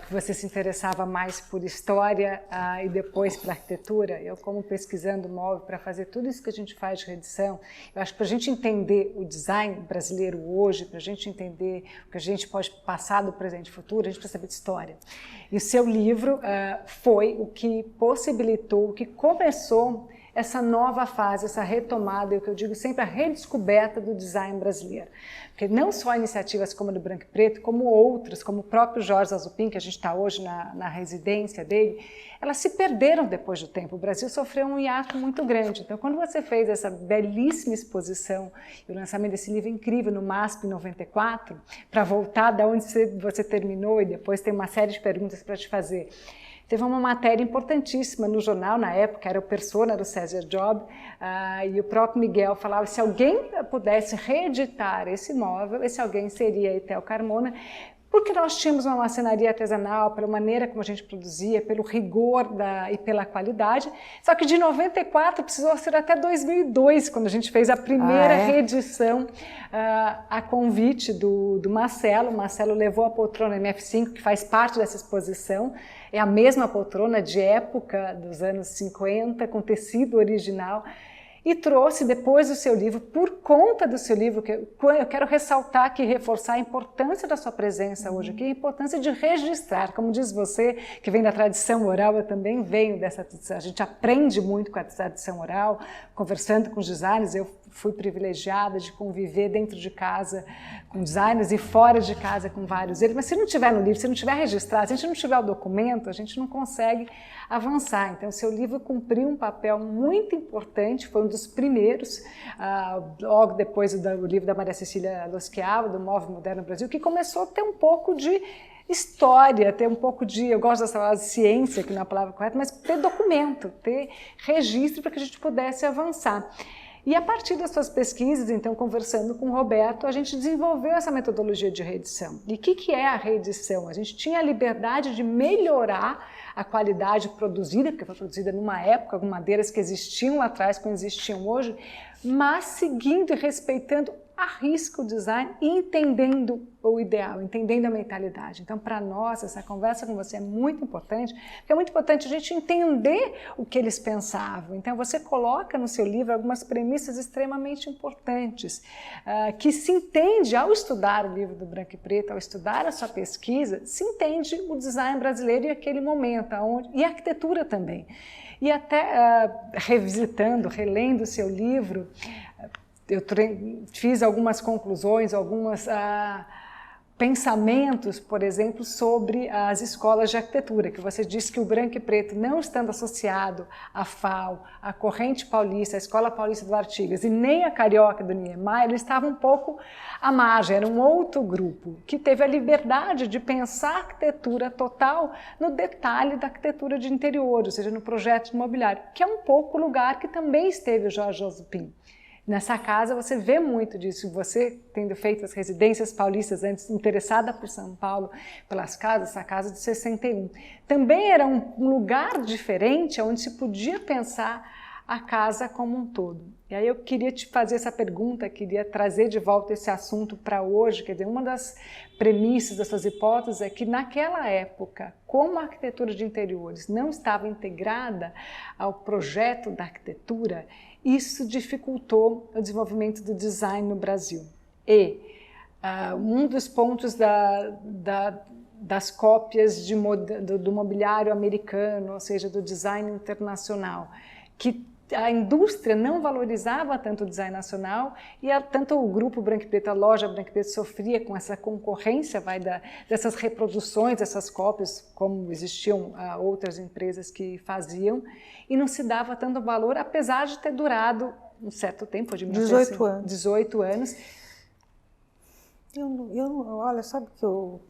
que você se interessava mais por história e depois pela arquitetura, eu como pesquisando móvel para fazer tudo isso que a gente faz de reedição, eu acho que para a gente entender o design brasileiro hoje, para a gente entender o que a gente pode passar do presente e futuro, a gente precisa saber de história. E o seu livro foi o que possibilitou, o que começou essa nova fase, essa retomada, o que eu digo sempre, a redescoberta do design brasileiro. Porque não só iniciativas como a do Branco e Preto, como outras, como o próprio Jorge Azupin, que a gente está hoje na residência dele, elas se perderam depois do tempo. O Brasil sofreu um hiato muito grande. Então, quando você fez essa belíssima exposição e o lançamento desse livro incrível no MASP em 94, para voltar da onde você terminou e depois tem uma série de perguntas para te fazer, teve uma matéria importantíssima no jornal, na época, era o Persona do César Job, e o próprio Miguel falava se alguém pudesse reeditar esse móvel, esse alguém seria a ETEL Carmona, porque nós tínhamos uma marcenaria artesanal, pela maneira como a gente produzia, pelo rigor e pela qualidade, só que de 94 precisou ser até 2002, quando a gente fez a primeira reedição a convite do Marcelo. O Marcelo levou a poltrona MF5, que faz parte dessa exposição, é a mesma poltrona de época dos anos 50, com tecido original, e trouxe depois do seu livro, por conta do seu livro, que eu quero ressaltar aqui, reforçar a importância da sua presença hoje aqui, a importância de registrar, como diz você, que vem da tradição oral, eu também venho dessa tradição, a gente aprende muito com a tradição oral, conversando com os designers, eu fui privilegiada de conviver dentro de casa com designers e fora de casa com vários deles, mas se não tiver no livro, se não tiver registrado, se a gente não tiver o documento, a gente não consegue avançar. Então, o seu livro cumpriu um papel muito importante, foi um dos primeiros, logo depois do livro da Maria Cecília Loschiava, do Móvel Moderno Brasil, que começou a ter um pouco de história, ter um pouco de, eu gosto dessa palavra ciência, que não é a palavra correta, mas ter documento, ter registro para que a gente pudesse avançar. E a partir das suas pesquisas, então, conversando com o Roberto, a gente desenvolveu essa metodologia de reedição. E o que é a reedição? A gente tinha a liberdade de melhorar a qualidade produzida, porque foi produzida numa época, com madeiras que existiam lá atrás, que não existiam hoje, mas seguindo e respeitando arrisca o design entendendo o ideal, entendendo a mentalidade. Então, para nós, essa conversa com você é muito importante, porque é muito importante a gente entender o que eles pensavam. Então, você coloca no seu livro algumas premissas extremamente importantes, que se entende ao estudar o livro do Branco e Preto, ao estudar a sua pesquisa, se entende o design brasileiro em aquele momento, e a arquitetura também. E até revisitando, relendo o seu livro, eu fiz algumas conclusões, alguns pensamentos, por exemplo, sobre as escolas de arquitetura, que você disse que o Branco e Preto, não estando associado à FAO, à Corrente Paulista, à Escola Paulista do Artigas e nem à Carioca do Niemeyer, eles estavam um pouco à margem, era um outro grupo que teve a liberdade de pensar a arquitetura total no detalhe da arquitetura de interior, ou seja, no projeto imobiliário, que é um pouco o lugar que também esteve o Jorge Alzupin. Nessa casa você vê muito disso, você tendo feito as residências paulistas antes, interessada por São Paulo, pelas casas, essa casa de 61. Também era um lugar diferente, onde se podia pensar a casa como um todo. E aí eu queria te fazer essa pergunta, queria trazer de volta esse assunto para hoje, quer dizer, uma das premissas dessas hipóteses é que naquela época, como a arquitetura de interiores não estava integrada ao projeto da arquitetura, isso dificultou o desenvolvimento do design no Brasil. E um dos pontos das cópias do mobiliário americano, ou seja, do design internacional, que a indústria não valorizava tanto o design nacional e tanto o grupo Branco e Preto, a loja Branco e Preto sofria com essa concorrência dessas reproduções, dessas cópias, como existiam outras empresas que faziam, e não se dava tanto valor, apesar de ter durado um certo tempo, de 18 anos. 18 anos. Olha, sabe que eu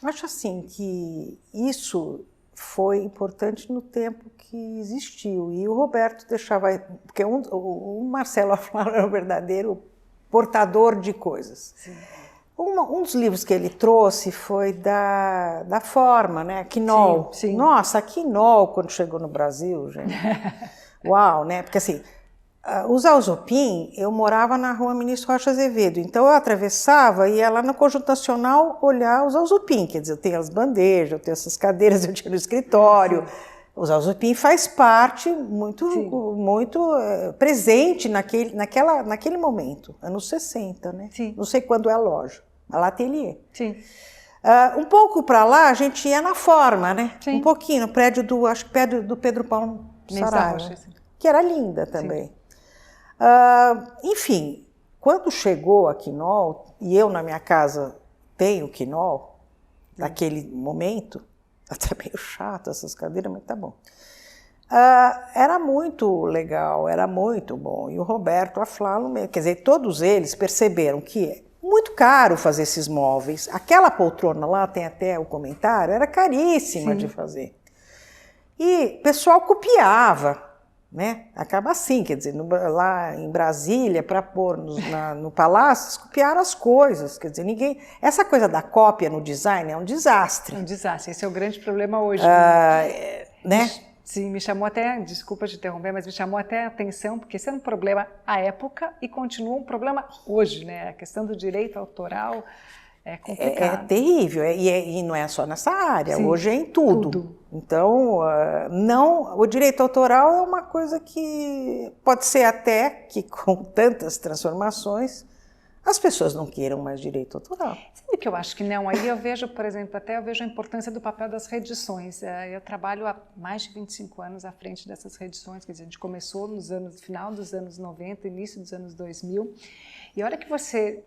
acho assim que isso foi importante no tempo que existiu. E o Roberto deixava... Porque o Marcelo Aflalo era o verdadeiro portador de coisas. Sim. Um dos livros que ele trouxe foi da Forma, né? A Quinol. Sim, sim. Nossa, a Quinol, quando chegou no Brasil, gente... Uau, né? Porque assim... Os Alzupin, eu morava na rua Ministro Rocha Azevedo, então eu atravessava e ia lá no Conjunto Nacional olhar os Alzupin, quer dizer, eu tenho as bandejas, eu tenho essas cadeiras, eu tinha no escritório. Os Alzupin faz parte muito presente naquele momento, anos 60, né? Sim. Não sei quando é a loja, a L'Atelier. Sim. Um pouco para lá, a gente ia na Forma, né? Sim. Um pouquinho, no prédio do Pedro Paulo Saraiva, que era linda também. Sim. Enfim, quando chegou a Quinol, e eu na minha casa tenho Quinol, naquele momento, até meio chato essas cadeiras, mas tá bom. Era muito legal, era muito bom. E o Roberto Aflalo, quer dizer, todos eles perceberam que é muito caro fazer esses móveis. Aquela poltrona lá, tem até o comentário, era caríssima. Sim. De fazer. E o pessoal copiava. Né? Acaba assim, quer dizer, lá em Brasília, para pôr no palácio, copiaram as coisas, quer dizer, ninguém... Essa coisa da cópia no design é um desastre. É um desastre, esse é o grande problema hoje. Né? Sim, me chamou até, desculpa te interromper, mas me chamou até a atenção, porque esse era um problema à época e continua um problema hoje, né? A questão do direito autoral é complicado. É terrível, e não é só nessa área, sim, hoje é em tudo. Então, o direito autoral é uma coisa que pode ser até que com tantas transformações as pessoas não queiram mais direito autoral. Sabe que eu acho que não? Aí eu vejo, por exemplo, até eu vejo a importância do papel das reedições. Eu trabalho há mais de 25 anos à frente dessas reedições, quer dizer, a gente começou no final dos anos 90, início dos anos 2000, e a hora que você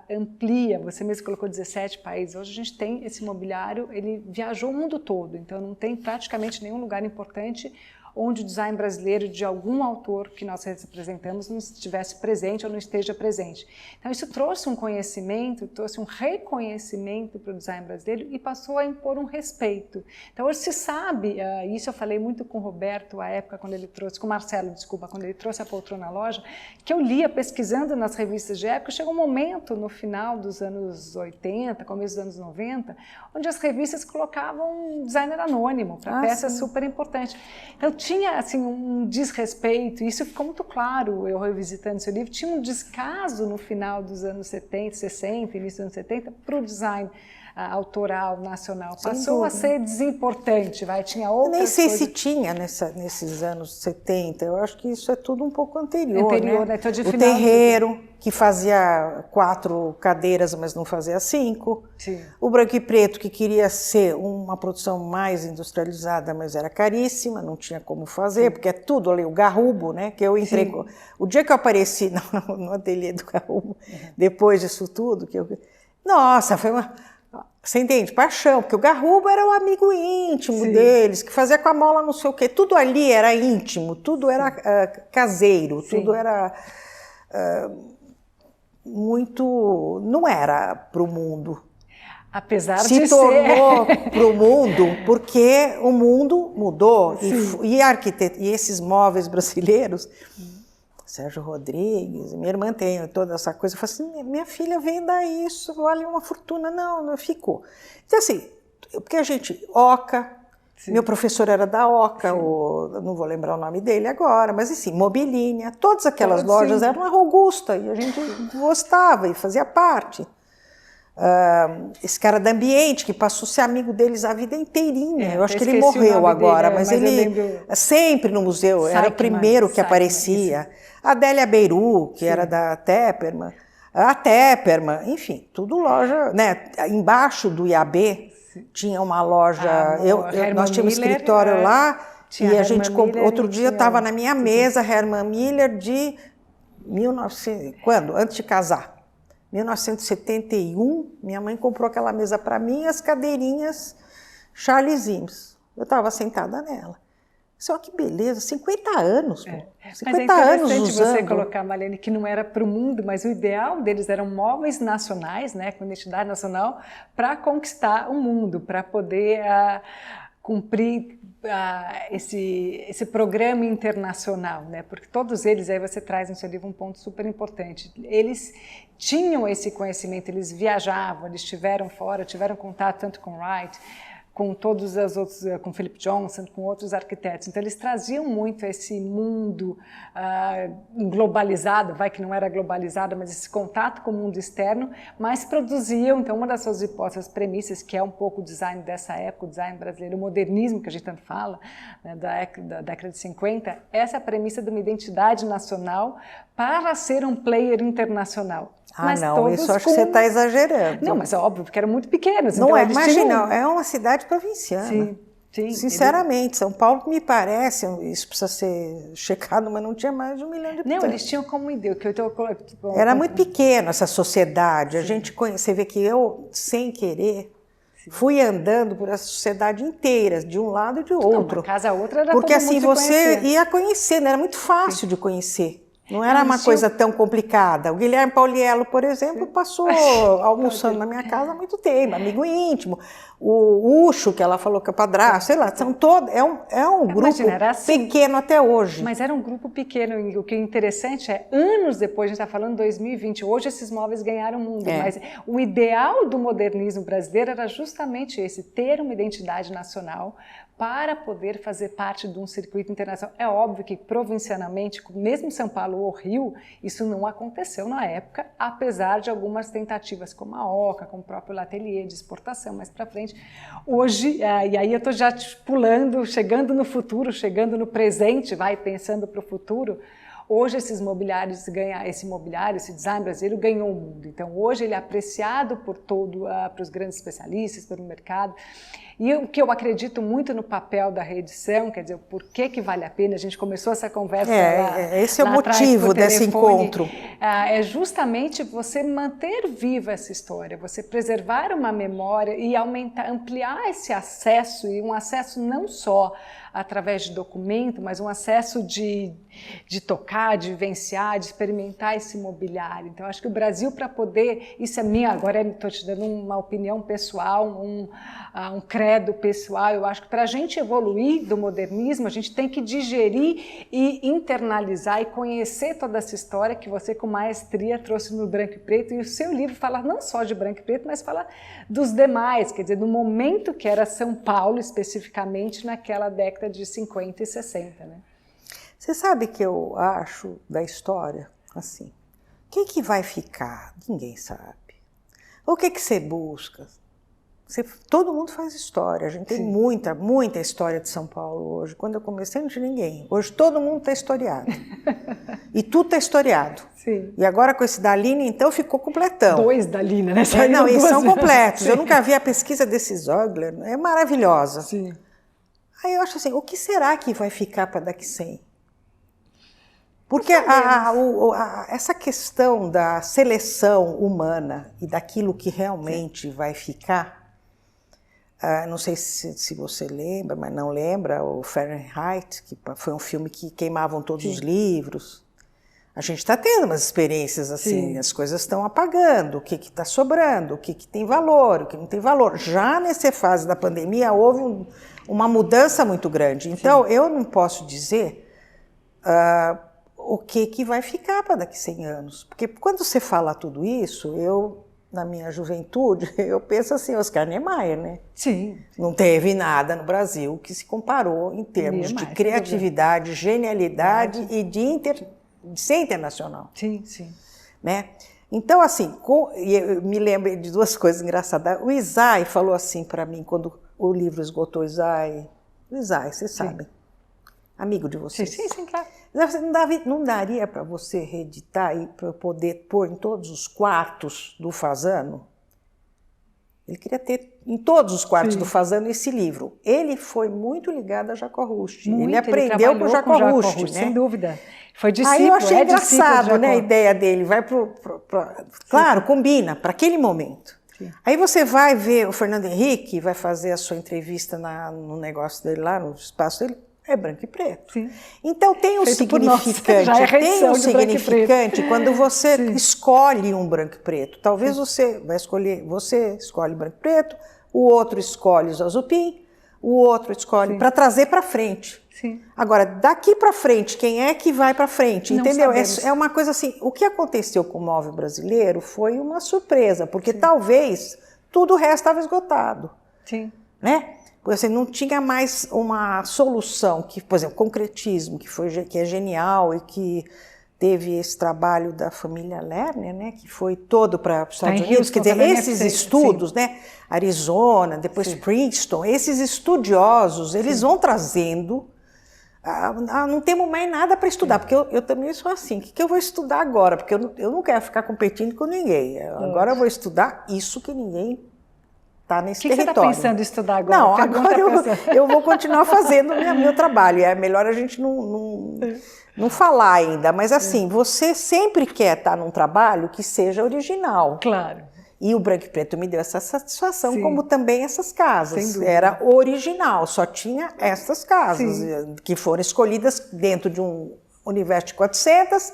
amplia, você mesmo colocou 17 países, hoje a gente tem esse mobiliário, ele viajou o mundo todo, então não tem praticamente nenhum lugar importante onde o design brasileiro de algum autor que nós representamos não estivesse presente ou não esteja presente. Então isso trouxe um conhecimento, trouxe um reconhecimento para o design brasileiro e passou a impor um respeito. Então hoje se sabe, isso eu falei muito com o Roberto à época, quando ele trouxe, com o Marcelo, desculpa, quando ele trouxe a poltrona à loja, que eu lia pesquisando nas revistas de época, chegou um momento no final dos anos 80, começo dos anos 90, onde as revistas colocavam um designer anônimo para peças super importantes. Então tinha assim, um desrespeito, isso ficou muito claro, eu revisitando seu livro, tinha um descaso no final dos anos 70, 60, início dos anos 70, para o design autoral, nacional. Passou a ser desimportante, tinha outras nem sei coisas. se tinha nesses anos 70, eu acho que isso é tudo um pouco anterior, né? O terreiro, que fazia 4 cadeiras, mas não fazia 5. Sim. O branco e preto, que queria ser uma produção mais industrializada, mas era caríssima, não tinha como fazer, porque é tudo ali, o Garrubo, né? Que eu entrei. O dia que eu apareci no ateliê do Garrubo, depois disso tudo, nossa, foi uma... Você entende? Paixão, porque o Garrubo era o amigo íntimo deles, que fazia com a mola não sei o quê. Tudo ali era íntimo, tudo era caseiro, tudo era muito... Não era para o mundo. Apesar de se tornou para o mundo, porque o mundo mudou. E esses móveis brasileiros... Sérgio Rodrigues, minha irmã tem toda essa coisa. Eu falei assim, minha filha venda isso, vale uma fortuna. Não ficou. Então assim, porque a gente, Oca, meu professor era da Oca, não vou lembrar o nome dele agora, mas assim, Mobilinha, todas aquelas lojas eram na Augusta e a gente gostava e fazia parte. Esse cara da Ambiente, que passou a ser amigo deles a vida inteirinha. Eu acho que ele morreu agora, mas ele sempre no museu, era o primeiro que aparecia. A Adélia Beiru, que era da Tepperman, a Tepperman, enfim, tudo loja, né? Embaixo do IAB tinha uma loja, nós tínhamos um escritório lá, e a gente comprou. Outro dia estava na minha mesa Herman Miller de 1900, quando? Antes de casar. 1971, minha mãe comprou aquela mesa para mim e as cadeirinhas Charles Imes. Eu estava sentada nela. Só que beleza, 50 anos. 50 anos usando. Mas é interessante você colocar, Marlene, que não era para o mundo, mas o ideal deles eram móveis nacionais, né, com identidade nacional, para conquistar o mundo, para poder cumprir esse programa internacional, né? Porque todos eles, aí você traz no seu livro um ponto super importante, eles tinham esse conhecimento, eles viajavam, eles estiveram fora, tiveram contato tanto com Wright, com todos os outros, com Philip Johnson, com outros arquitetos. Então eles traziam muito esse mundo globalizado, que não era globalizado, mas esse contato com o mundo externo, mas produziam, então uma das suas hipóteses, premissas, que é um pouco o design dessa época, o design brasileiro, o modernismo que a gente tanto fala, né, da década de 50, essa é a premissa de uma identidade nacional para ser um player internacional. Mas não, isso acho que você está exagerando. Não, mas é óbvio, porque eram muito pequenos. Não então é, imagina, é uma cidade provinciana. Sim, sinceramente, São Paulo me parece, isso precisa ser checado, mas não tinha mais de 1 milhão de habitantes. Não, eles tinham como ideia. Era muito pequeno essa sociedade. A gente você vê que eu, sem querer, fui andando por essa sociedade inteira, de um lado e de outro. Uma casa a outra era porque todo assim mundo você ia conhecendo, era muito fácil de conhecer. Não era uma coisa tão complicada. O Guilherme Pauliello, por exemplo, passou almoçando na minha casa há muito tempo, amigo íntimo. O Ucho, que ela falou que é padrasto, sei lá, são todos. É um grupo pequeno até hoje. Mas era um grupo pequeno. E o que é interessante é, anos depois, a gente está falando 2020, hoje esses móveis ganharam o mundo. Mas o ideal do modernismo brasileiro era justamente esse, ter uma identidade nacional para poder fazer parte de um circuito internacional. É óbvio que provincialmente, mesmo São Paulo ou Rio, isso não aconteceu na época, apesar de algumas tentativas como a Oca, como o próprio L'Atelier de exportação mais para frente. Hoje, e aí eu estou já pulando, chegando no futuro, chegando no presente, pensando para o futuro. Hoje esses mobiliários esse design brasileiro ganhou o mundo. Então hoje ele é apreciado por para os grandes especialistas, pelo mercado. E o que eu acredito muito no papel da reedição, quer dizer, por que vale a pena, a gente começou essa conversa esse é o motivo desse encontro. É justamente você manter viva essa história, você preservar uma memória e ampliar esse acesso, e um acesso não só através de documento, mas um acesso de tocar, de vivenciar, de experimentar esse mobiliário. Então, acho que o Brasil, para poder, isso é minha, agora estou te dando uma opinião pessoal, um crédito é do pessoal. Eu acho que para a gente evoluir do modernismo, a gente tem que digerir e internalizar e conhecer toda essa história que você com maestria trouxe no Branco e Preto, e o seu livro fala não só de Branco e Preto, mas fala dos demais, quer dizer, do momento que era São Paulo especificamente naquela década de 50 e 60, né? Você sabe que eu acho da história, assim, o que vai ficar? Ninguém sabe. O que você busca? Todo mundo faz história, a gente tem muita história de São Paulo hoje. Quando eu comecei não tinha ninguém, hoje todo mundo está historiado. E tudo está historiado. Sim. E agora com esse da Lina, então, ficou completão. 2 da Lina, né? Não, eles são completos. Eu nunca vi a pesquisa desse Zogler, é maravilhosa. Sim. Aí eu acho assim, o que será que vai ficar para daqui 100? Porque essa questão da seleção humana e daquilo que realmente vai ficar, não sei se você lembra, mas não lembra, o Fahrenheit, que foi um filme que queimavam todos os livros. A gente está tendo umas experiências assim, as coisas estão apagando, o que está sobrando, o que tem valor, o que não tem valor. Já nessa fase da pandemia houve uma mudança muito grande. Então, eu não posso dizer o que vai ficar para daqui 100 anos. Porque quando você fala tudo isso, na minha juventude, eu penso assim, Oscar Niemeyer, né? Sim. Não teve nada no Brasil que se comparou em termos de criatividade, genialidade e de ser internacional. Sim, sim. Né? Então, assim, eu me lembro de 2 coisas engraçadas. O Isai falou assim para mim, quando o livro esgotou, o Isai, vocês sabem, amigo de vocês. Sim, claro. Não daria para você reeditar e para eu poder pôr em todos os quartos do Fasano? Ele queria ter em todos os quartos do Fasano esse livro. Ele foi muito ligado a Jacó Rust. Ele aprendeu com Jacó Rust, né? Sem dúvida. Foi discípulo. Aí eu achei engraçado, né, a ideia dele. Vai claro, combina para aquele momento. Sim. Aí você vai ver o Fernando Henrique, vai fazer a sua entrevista no negócio dele lá, no espaço dele. É branco e preto. Sim. Então tem um significante, quando você escolhe um branco e preto. Talvez você escolhe branco e preto, o outro escolhe os Zazupim, o outro escolhe para trazer para frente. Sim. Agora, daqui para frente, quem é que vai para frente? Não entendeu? É uma coisa assim, o que aconteceu com o móvel brasileiro foi uma surpresa, porque talvez tudo o resto estava esgotado. Sim. Né? Você não tinha mais uma solução, que, por exemplo, concretismo, que é genial e que teve esse trabalho da família Lerner, né, que foi todo para os Estados Unidos. Quer dizer, esses estudos, né, Arizona, depois Princeton, esses estudiosos, eles vão trazendo. Não temos mais nada para estudar, porque eu também sou assim. O que eu vou estudar agora? Porque eu não quero ficar competindo com ninguém. Agora eu vou estudar isso que ninguém está nesse território. O que você está pensando em estudar agora? Não, agora eu vou continuar fazendo meu trabalho. É melhor a gente não falar ainda. Mas assim, você sempre quer estar num trabalho que seja original. Claro. E o Branco e Preto me deu essa satisfação, como também essas casas. Era original, só tinha essas casas, que foram escolhidas dentro de um universo de 400.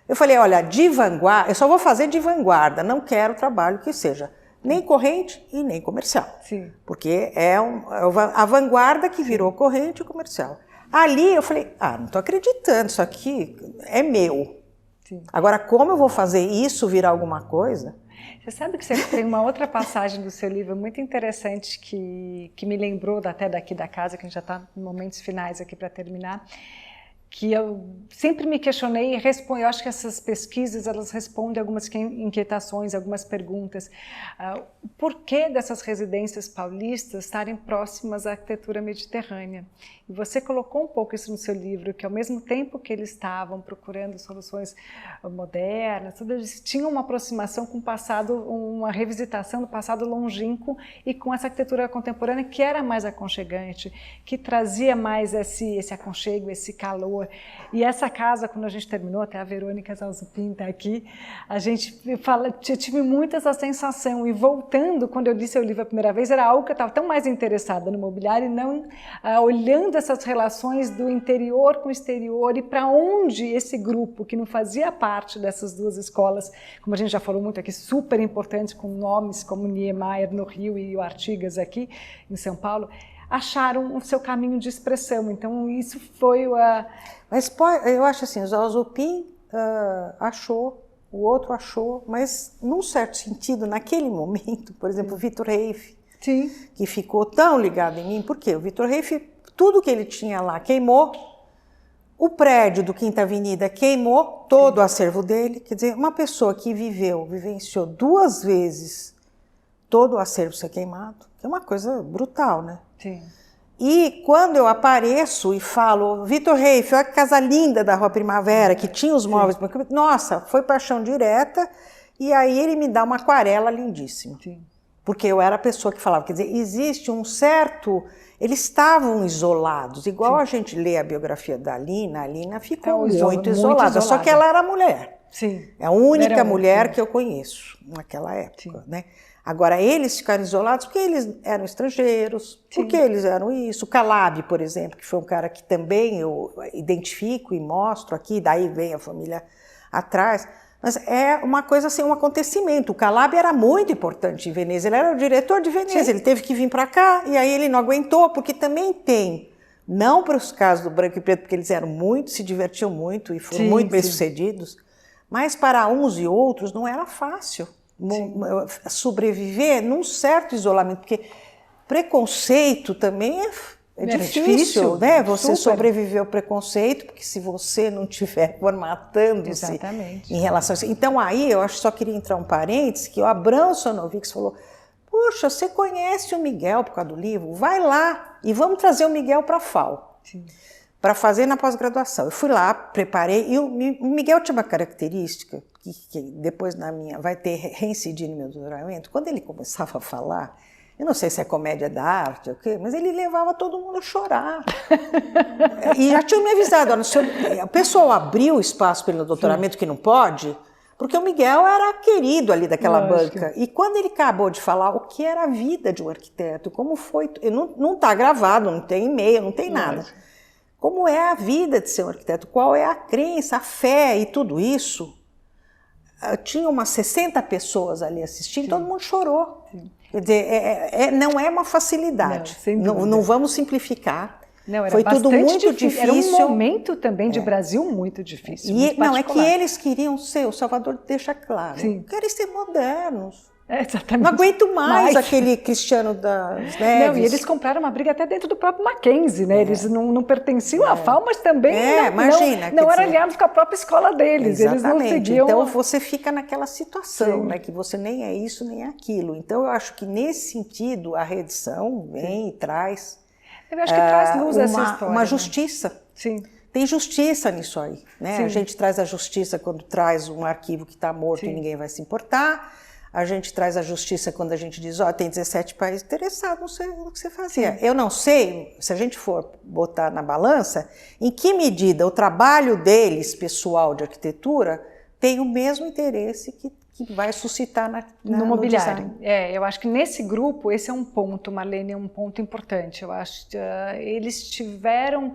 Eu falei, olha, de vanguarda, eu só vou fazer de vanguarda, não quero trabalho que seja nem corrente e nem comercial. Sim. Porque é a vanguarda que virou corrente e comercial. Ali eu falei, não estou acreditando, isso aqui é meu. Sim. Agora, como eu vou fazer isso virar alguma coisa? Você sabe que você tem uma outra passagem do seu livro muito interessante que me lembrou até daqui da casa, que a gente já está em momentos finais aqui para terminar, que eu sempre me questionei e respondo. Eu acho que essas pesquisas elas respondem algumas inquietações, algumas perguntas. O porquê dessas residências paulistas estarem próximas à arquitetura mediterrânea? E você colocou um pouco isso no seu livro, que ao mesmo tempo que eles estavam procurando soluções modernas, eles tinham uma aproximação com o passado, uma revisitação do passado longínquo e com essa arquitetura contemporânea que era mais aconchegante, que trazia mais esse aconchego, esse calor, interior. E essa casa, quando a gente terminou, até a Verônica Zalzupin está aqui, a gente eu tive muito essa sensação. E voltando, quando eu li seu livro a primeira vez, era algo que eu estava tão mais interessada no mobiliário e não olhando essas relações do interior com o exterior e para onde esse grupo, que não fazia parte dessas duas escolas, como a gente já falou muito aqui, super importantes, com nomes como Niemeyer no Rio e o Artigas aqui em São Paulo, acharam o seu caminho de expressão. Então, isso foi Mas eu acho assim, o Zalzupin achou, o outro achou, mas num certo sentido, naquele momento, por exemplo, o Vitor Reiff, que ficou tão ligado em mim, porque o Vitor Reiff, tudo que ele tinha lá queimou, o prédio do Quinta Avenida queimou, todo o acervo dele, quer dizer, uma pessoa que vivenciou 2 vezes todo o acervo ser queimado, que é uma coisa brutal, né? Sim. E quando eu apareço e falo, Vitor Reiff, olha que casa linda da Rua Primavera, que tinha os móveis, nossa, foi paixão direta, e aí ele me dá uma aquarela lindíssima. Sim. Porque eu era a pessoa que falava, quer dizer, existe um certo... Eles estavam isolados, igual a gente lê a biografia da Alina, a Alina ficou muito isolada, só que ela era mulher. Sim. É a única mulher que eu conheço naquela época, né? Agora, eles ficaram isolados porque eles eram estrangeiros, porque eles eram isso. O Calab, por exemplo, que foi um cara que também eu identifico e mostro aqui, daí vem a família atrás. Mas é uma coisa assim, um acontecimento. O Calab era muito importante em Veneza, ele era o diretor de Veneza, ele teve que vir para cá e aí ele não aguentou, porque também tem, não para os casos do Branco e Preto, porque eles eram muito, se divertiam muito e foram muito bem-sucedidos, mas para uns e outros não era fácil sobreviver num certo isolamento, porque preconceito também é difícil, né? Você sobreviver ao preconceito, porque se você não estiver formatando-se em relação a isso. Então aí, eu acho que só queria entrar um parênteses, que o Abrão Sonovics falou, poxa, você conhece o Miguel por causa do livro? Vai lá e vamos trazer o Miguel para a FAO, para fazer na pós-graduação. Eu fui lá, preparei, e o Miguel tinha uma característica, que depois vai ter reincidir no meu doutoramento, quando ele começava a falar... Eu não sei se é comédia da arte ou o quê, mas ele levava todo mundo a chorar. E já tinham me avisado, o pessoal abriu espaço para ele no doutoramento, que não pode, porque o Miguel era querido ali daquela banca. E quando ele acabou de falar o que era a vida de um arquiteto, como foi... Não está gravado, não tem e-mail, não tem nada. Como é a vida de ser um arquiteto, qual é a crença, a fé e tudo isso. Tinha umas 60 pessoas ali assistindo, todo mundo chorou. Quer dizer, não é uma facilidade, não vamos simplificar. Não, foi tudo muito difícil. Era um momento também de Brasil muito difícil. Não, é que eles queriam ser, o Salvador deixa claro, querem ser modernos. Exatamente. Não aguento mais aquele Cristiano das Neves. Não, e eles compraram uma briga até dentro do próprio Mackenzie, né? Eles não pertenciam à FAO, mas também não eram aliados com a própria escola deles. Exatamente. Eles não seguiam... Então você fica naquela situação, né? Que você nem é isso nem é aquilo. Então eu acho que nesse sentido a reedição vem e traz... Eu acho que traz luz a essa história. Uma justiça. Sim. Tem justiça nisso aí, né? A gente traz a justiça quando traz um arquivo que está morto e ninguém vai se importar. A gente traz a justiça quando a gente diz, tem 17 países interessados no que você fazia. Eu não sei, se a gente for botar na balança, em que medida o trabalho deles, pessoal de arquitetura, tem o mesmo interesse que vai suscitar no mobiliário. Eu acho que nesse grupo, esse é um ponto, Marlene, é um ponto importante. Eu acho que eles tiveram...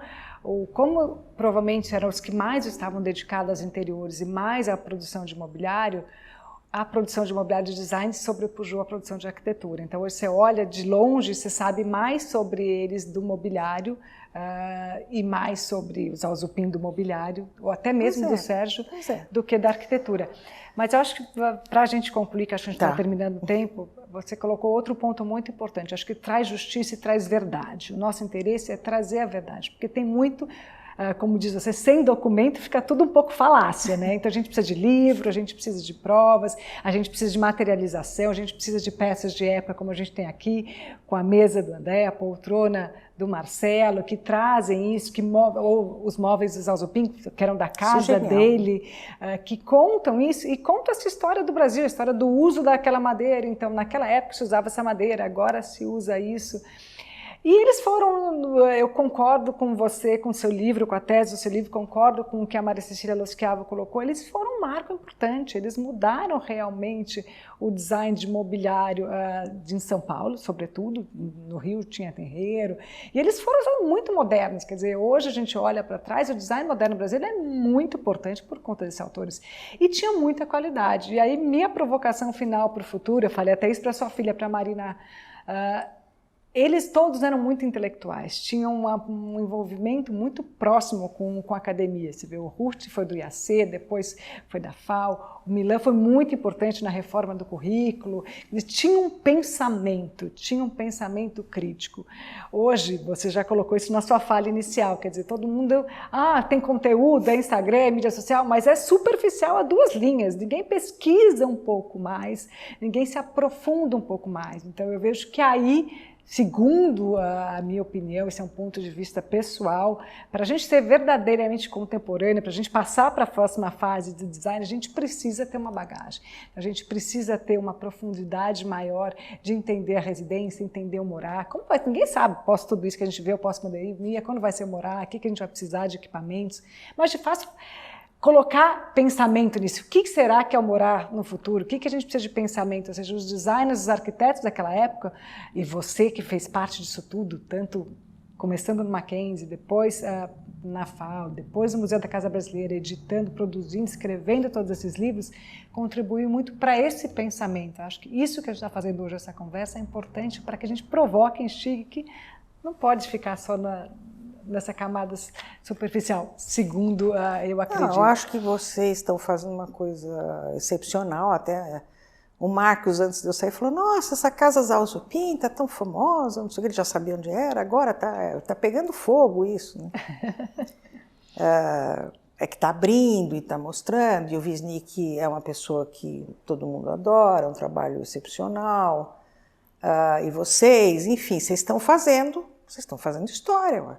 Como provavelmente eram os que mais estavam dedicados aos interiores e mais à produção de mobiliário, a produção de mobiliário de design sobrepujou a produção de arquitetura. Então, hoje você olha de longe, você sabe mais sobre eles do mobiliário e mais sobre os Zalzupin do mobiliário, ou até mesmo do Sérgio, do que da arquitetura. Mas eu acho que, para a gente concluir, que a gente está terminando o tempo, você colocou outro ponto muito importante. Acho que traz justiça e traz verdade. O nosso interesse é trazer a verdade, porque tem muito... como diz você, sem documento fica tudo um pouco falácia, né? Então a gente precisa de livro, a gente precisa de provas, a gente precisa de materialização, a gente precisa de peças de época, como a gente tem aqui, com a mesa do André, a poltrona do Marcelo, que trazem isso, ou os móveis do Zalzupin, que eram da casa dele, que contam isso, e contam essa história do Brasil, a história do uso daquela madeira. Então, naquela época se usava essa madeira, agora se usa isso. E eles foram, eu concordo com você, com o seu livro, com a tese do seu livro, concordo com o que a Maria Cecília Loschiavo colocou, eles foram um marco importante, eles mudaram realmente o design de mobiliário de São Paulo, sobretudo, no Rio tinha terreiro, e eles foram muito modernos, quer dizer, hoje a gente olha para trás, o design moderno brasileiro é muito importante por conta desses autores, e tinha muita qualidade, e aí minha provocação final para o futuro, eu falei até isso para sua filha, para a Marina, eles todos eram muito intelectuais, tinham um envolvimento muito próximo com a academia. Você vê, o Hurt foi do IAC, depois foi da FAO, o Milan foi muito importante na reforma do currículo, eles tinham um pensamento crítico. Hoje, você já colocou isso na sua fala inicial, quer dizer, todo mundo, tem conteúdo, é Instagram, é mídia social, mas é superficial a 2 linhas, ninguém pesquisa um pouco mais, ninguém se aprofunda um pouco mais. Então eu vejo que aí, segundo a minha opinião, esse é um ponto de vista pessoal, para a gente ser verdadeiramente contemporâneo, para a gente passar para a próxima fase de design, a gente precisa ter uma bagagem, a gente precisa ter uma profundidade maior de entender a residência, entender o morar. Como vai? Ninguém sabe, tudo isso que a gente vê, o pós-pandemia, quando vai ser o morar, o que a gente vai precisar de equipamentos, mas de fato colocar pensamento nisso. O que será que é o morar no futuro? O que a gente precisa de pensamento? Ou seja, os designers, os arquitetos daquela época, e você que fez parte disso tudo, tanto começando no Mackenzie, depois na FAO, depois no Museu da Casa Brasileira, editando, produzindo, escrevendo todos esses livros, contribuiu muito para esse pensamento. Acho que isso que a gente está fazendo hoje, essa conversa, é importante para que a gente provoque, instigue, que não pode ficar só nessa camada superficial, segundo eu acredito. Não, eu acho que vocês estão fazendo uma coisa excepcional, até o Marcos, antes de eu sair, falou, nossa, essa Casa Zalzupin está tão famosa, não sei o que, ele já sabia onde era, agora tá pegando fogo isso, né? É que está abrindo e está mostrando, e o Wisnik é uma pessoa que todo mundo adora, um trabalho excepcional, e vocês, enfim, vocês estão fazendo história, ué.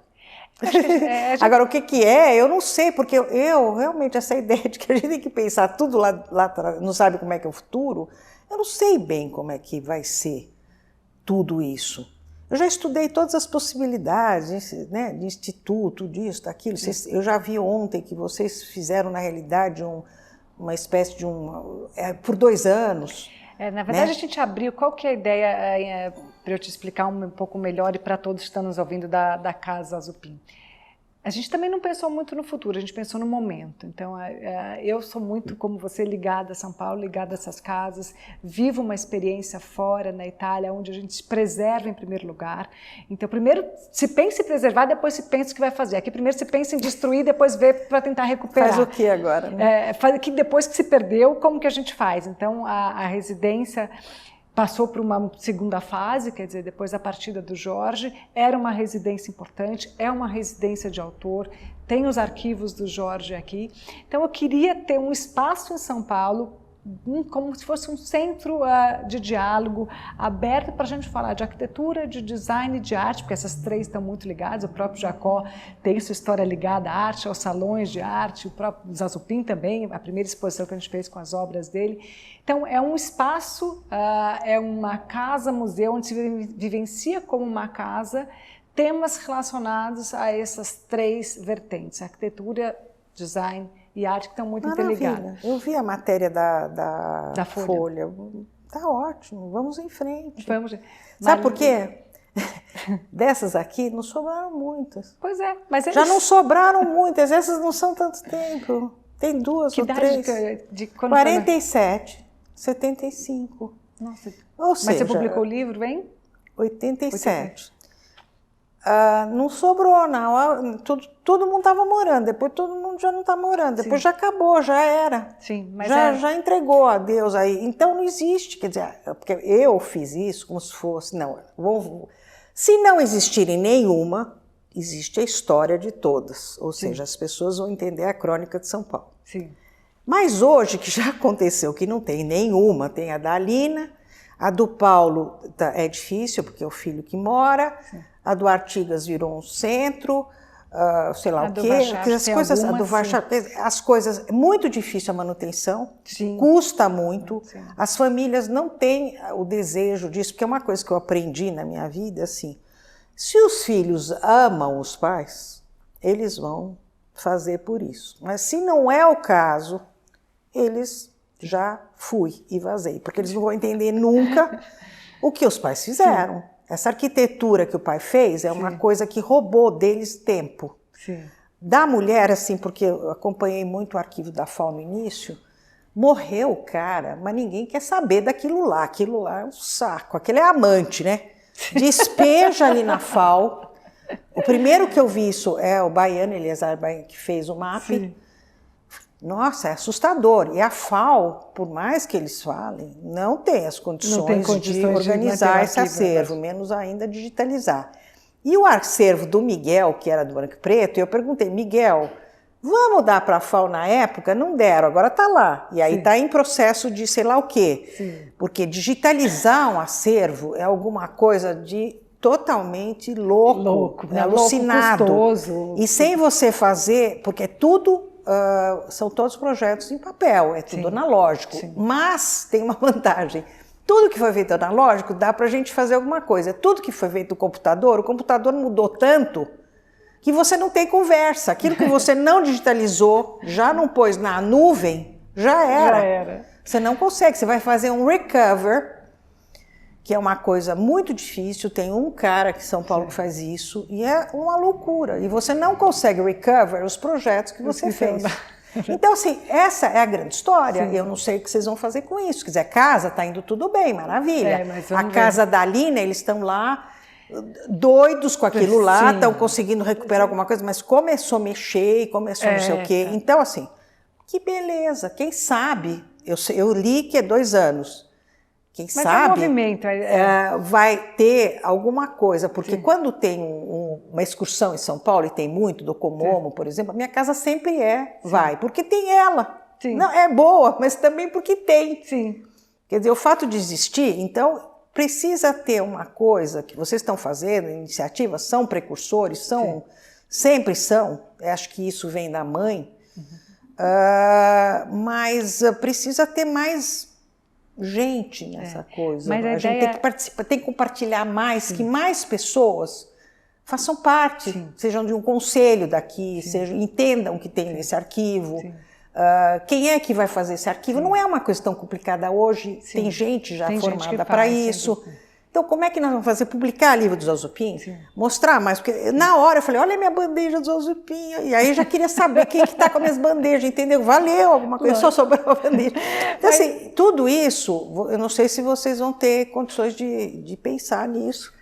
Agora, o que é, eu não sei, porque eu realmente, essa ideia de que a gente tem que pensar tudo lá atrás, não sabe como é que é o futuro, eu não sei bem como é que vai ser tudo isso. Eu já estudei todas as possibilidades, né, de instituto, disso, daquilo. Eu já vi ontem que vocês fizeram, na realidade, uma espécie de por 2 anos. Na verdade, né? A gente abriu, qual que é a ideia, para eu te explicar um pouco melhor e para todos que estão nos ouvindo da Casa Zupin. A gente também não pensou muito no futuro, a gente pensou no momento. Então, eu sou muito, como você, ligada a São Paulo, ligada a essas casas, vivo uma experiência fora, na Itália, onde a gente se preserva em primeiro lugar. Então, primeiro se pensa em preservar, depois se pensa o que vai fazer. Aqui primeiro se pensa em destruir, depois vê para tentar recuperar. Faz o que agora? Né? Depois que se perdeu, como que a gente faz? Então, a residência passou por uma segunda fase, quer dizer, depois da partida do Jorge, era uma residência importante, é uma residência de autor, tem os arquivos do Jorge aqui. Então eu queria ter um espaço em São Paulo, como se fosse um centro de diálogo aberto para a gente falar de arquitetura, de design e de arte, porque essas 3 estão muito ligadas. O próprio Jacó tem sua história ligada à arte, aos salões de arte, o próprio Zalzupin também, a primeira exposição que a gente fez com as obras dele. Então é um espaço, é uma casa-museu onde se vivencia como uma casa temas relacionados a essas 3 vertentes, arquitetura, design e arte, que estão muito interligadas. Eu vi a matéria da Folha. Tá ótimo, vamos em frente. Sabe por quê? Dessas aqui não sobraram muitas. Pois é, mas eles... Já não sobraram muitas, essas não são tanto tempo. Tem 2 ou 3. De 47, 75. Nossa. Ou seja, mas você publicou o livro em? 87. Não sobrou, não. Todo mundo estava morando, depois todo mundo já não está morando, depois já acabou, já era. Sim, mas já entregou a Deus aí. Então não existe, quer dizer, porque eu fiz isso como se fosse, não, se não existirem nenhuma, existe a história de todas, ou seja, as pessoas vão entender a crônica de São Paulo. Sim. Mas hoje, que já aconteceu que não tem nenhuma, tem a da Alina, a do Paulo é difícil, porque é o filho que mora, sim. A do Artigas virou um centro, sei lá o quê. As coisas, é muito difícil a manutenção, sim. Custa muito, sim. As famílias não têm o desejo disso, porque é uma coisa que eu aprendi na minha vida, assim, Se os filhos amam os pais, eles vão fazer por isso. Mas se não é o caso, eles já fui e vazei, porque eles não vão entender nunca o que os pais fizeram. Sim. Essa arquitetura que o pai fez é uma coisa que roubou deles tempo. Sim. Da mulher, assim, porque eu acompanhei muito o arquivo da FAO no início, morreu o cara, mas ninguém quer saber daquilo lá. Aquilo lá é um saco. Aquele é amante, né? Despeja ali na FAO. O primeiro que eu vi isso é o baiano, Eliezer Baiano, que fez o MAP. Sim. Nossa, é assustador. E a FAO, por mais que eles falem, não tem as condições de organizar esse acervo, menos ainda digitalizar. E o acervo do Miguel, que era do Branco e Preto, eu perguntei, Miguel, vamos dar para a FAO na época? Não deram, agora está lá. E aí está em processo de sei lá o quê. Sim. Porque digitalizar um acervo é alguma coisa de totalmente louco, alucinado. Louco, custoso. E sem você fazer, porque tudo... são todos projetos em papel, é tudo analógico, mas tem uma vantagem, tudo que foi feito analógico dá para a gente fazer alguma coisa, tudo que foi feito no computador, o computador mudou tanto que você não tem conversa, aquilo que você não digitalizou, já não pôs na nuvem, já era. Você não consegue, você vai fazer um recover, que é uma coisa muito difícil, tem um cara aqui em São Paulo que faz isso, e é uma loucura. E você não consegue recover os projetos que você fez. Então, assim, essa é a grande história. Sim. Eu não sei o que vocês vão fazer com isso. Se quiser casa, tá indo tudo bem, maravilha. A casa da Lina, eles estão lá, doidos com aquilo lá, estão conseguindo recuperar alguma coisa, mas começou a mexer, começou não sei o quê. Então, assim, que beleza. Quem sabe, eu li que é 2 anos. Quem sabe movimento, vai ter alguma coisa, porque quando tem uma excursão em São Paulo, e tem muito, do Comomo, por exemplo, a minha casa sempre vai, porque tem ela. Sim. Não, é boa, mas também porque tem. Sim. Quer dizer, o fato de existir, então, precisa ter uma coisa que vocês estão fazendo, iniciativas, são precursores, sempre são, acho que isso vem da mãe, mas precisa ter mais gente nessa coisa. Mas a gente tem que participar, tem que compartilhar mais, que mais pessoas façam parte, sejam de um conselho daqui, entendam o que tem nesse arquivo. Quem é que vai fazer esse arquivo? Não é uma coisa tão complicada hoje, tem gente já formada para isso. Então, como é que nós vamos fazer? Publicar livro do Zé Zupin? Mostrar mais? Porque na hora eu falei, olha a minha bandeja do Zé Zupin. E aí eu já queria saber quem que está com as minhas bandejas, entendeu? Valeu alguma coisa, só sobrou a bandeja. Então, assim, tudo isso, eu não sei se vocês vão ter condições de pensar nisso.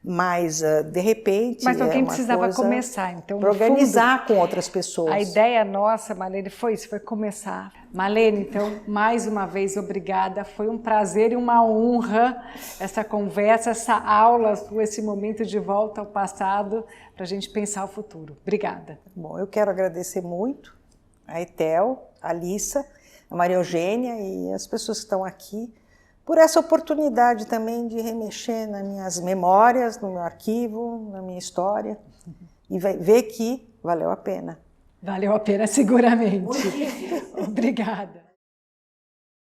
Mas, de repente, mas alguém precisava começar, então, para organizar com outras pessoas. A ideia nossa, Marlene, foi isso, foi começar. Marlene, então, mais uma vez, obrigada. Foi um prazer e uma honra essa conversa, essa aula, esse momento de volta ao passado, para a gente pensar o futuro. Obrigada. Bom, eu quero agradecer muito a Etel, a Alissa, a Maria Eugênia e as pessoas que estão aqui, por essa oportunidade também de remexer nas minhas memórias, no meu arquivo, na minha história, e ver que valeu a pena. Valeu a pena, seguramente. Obrigada.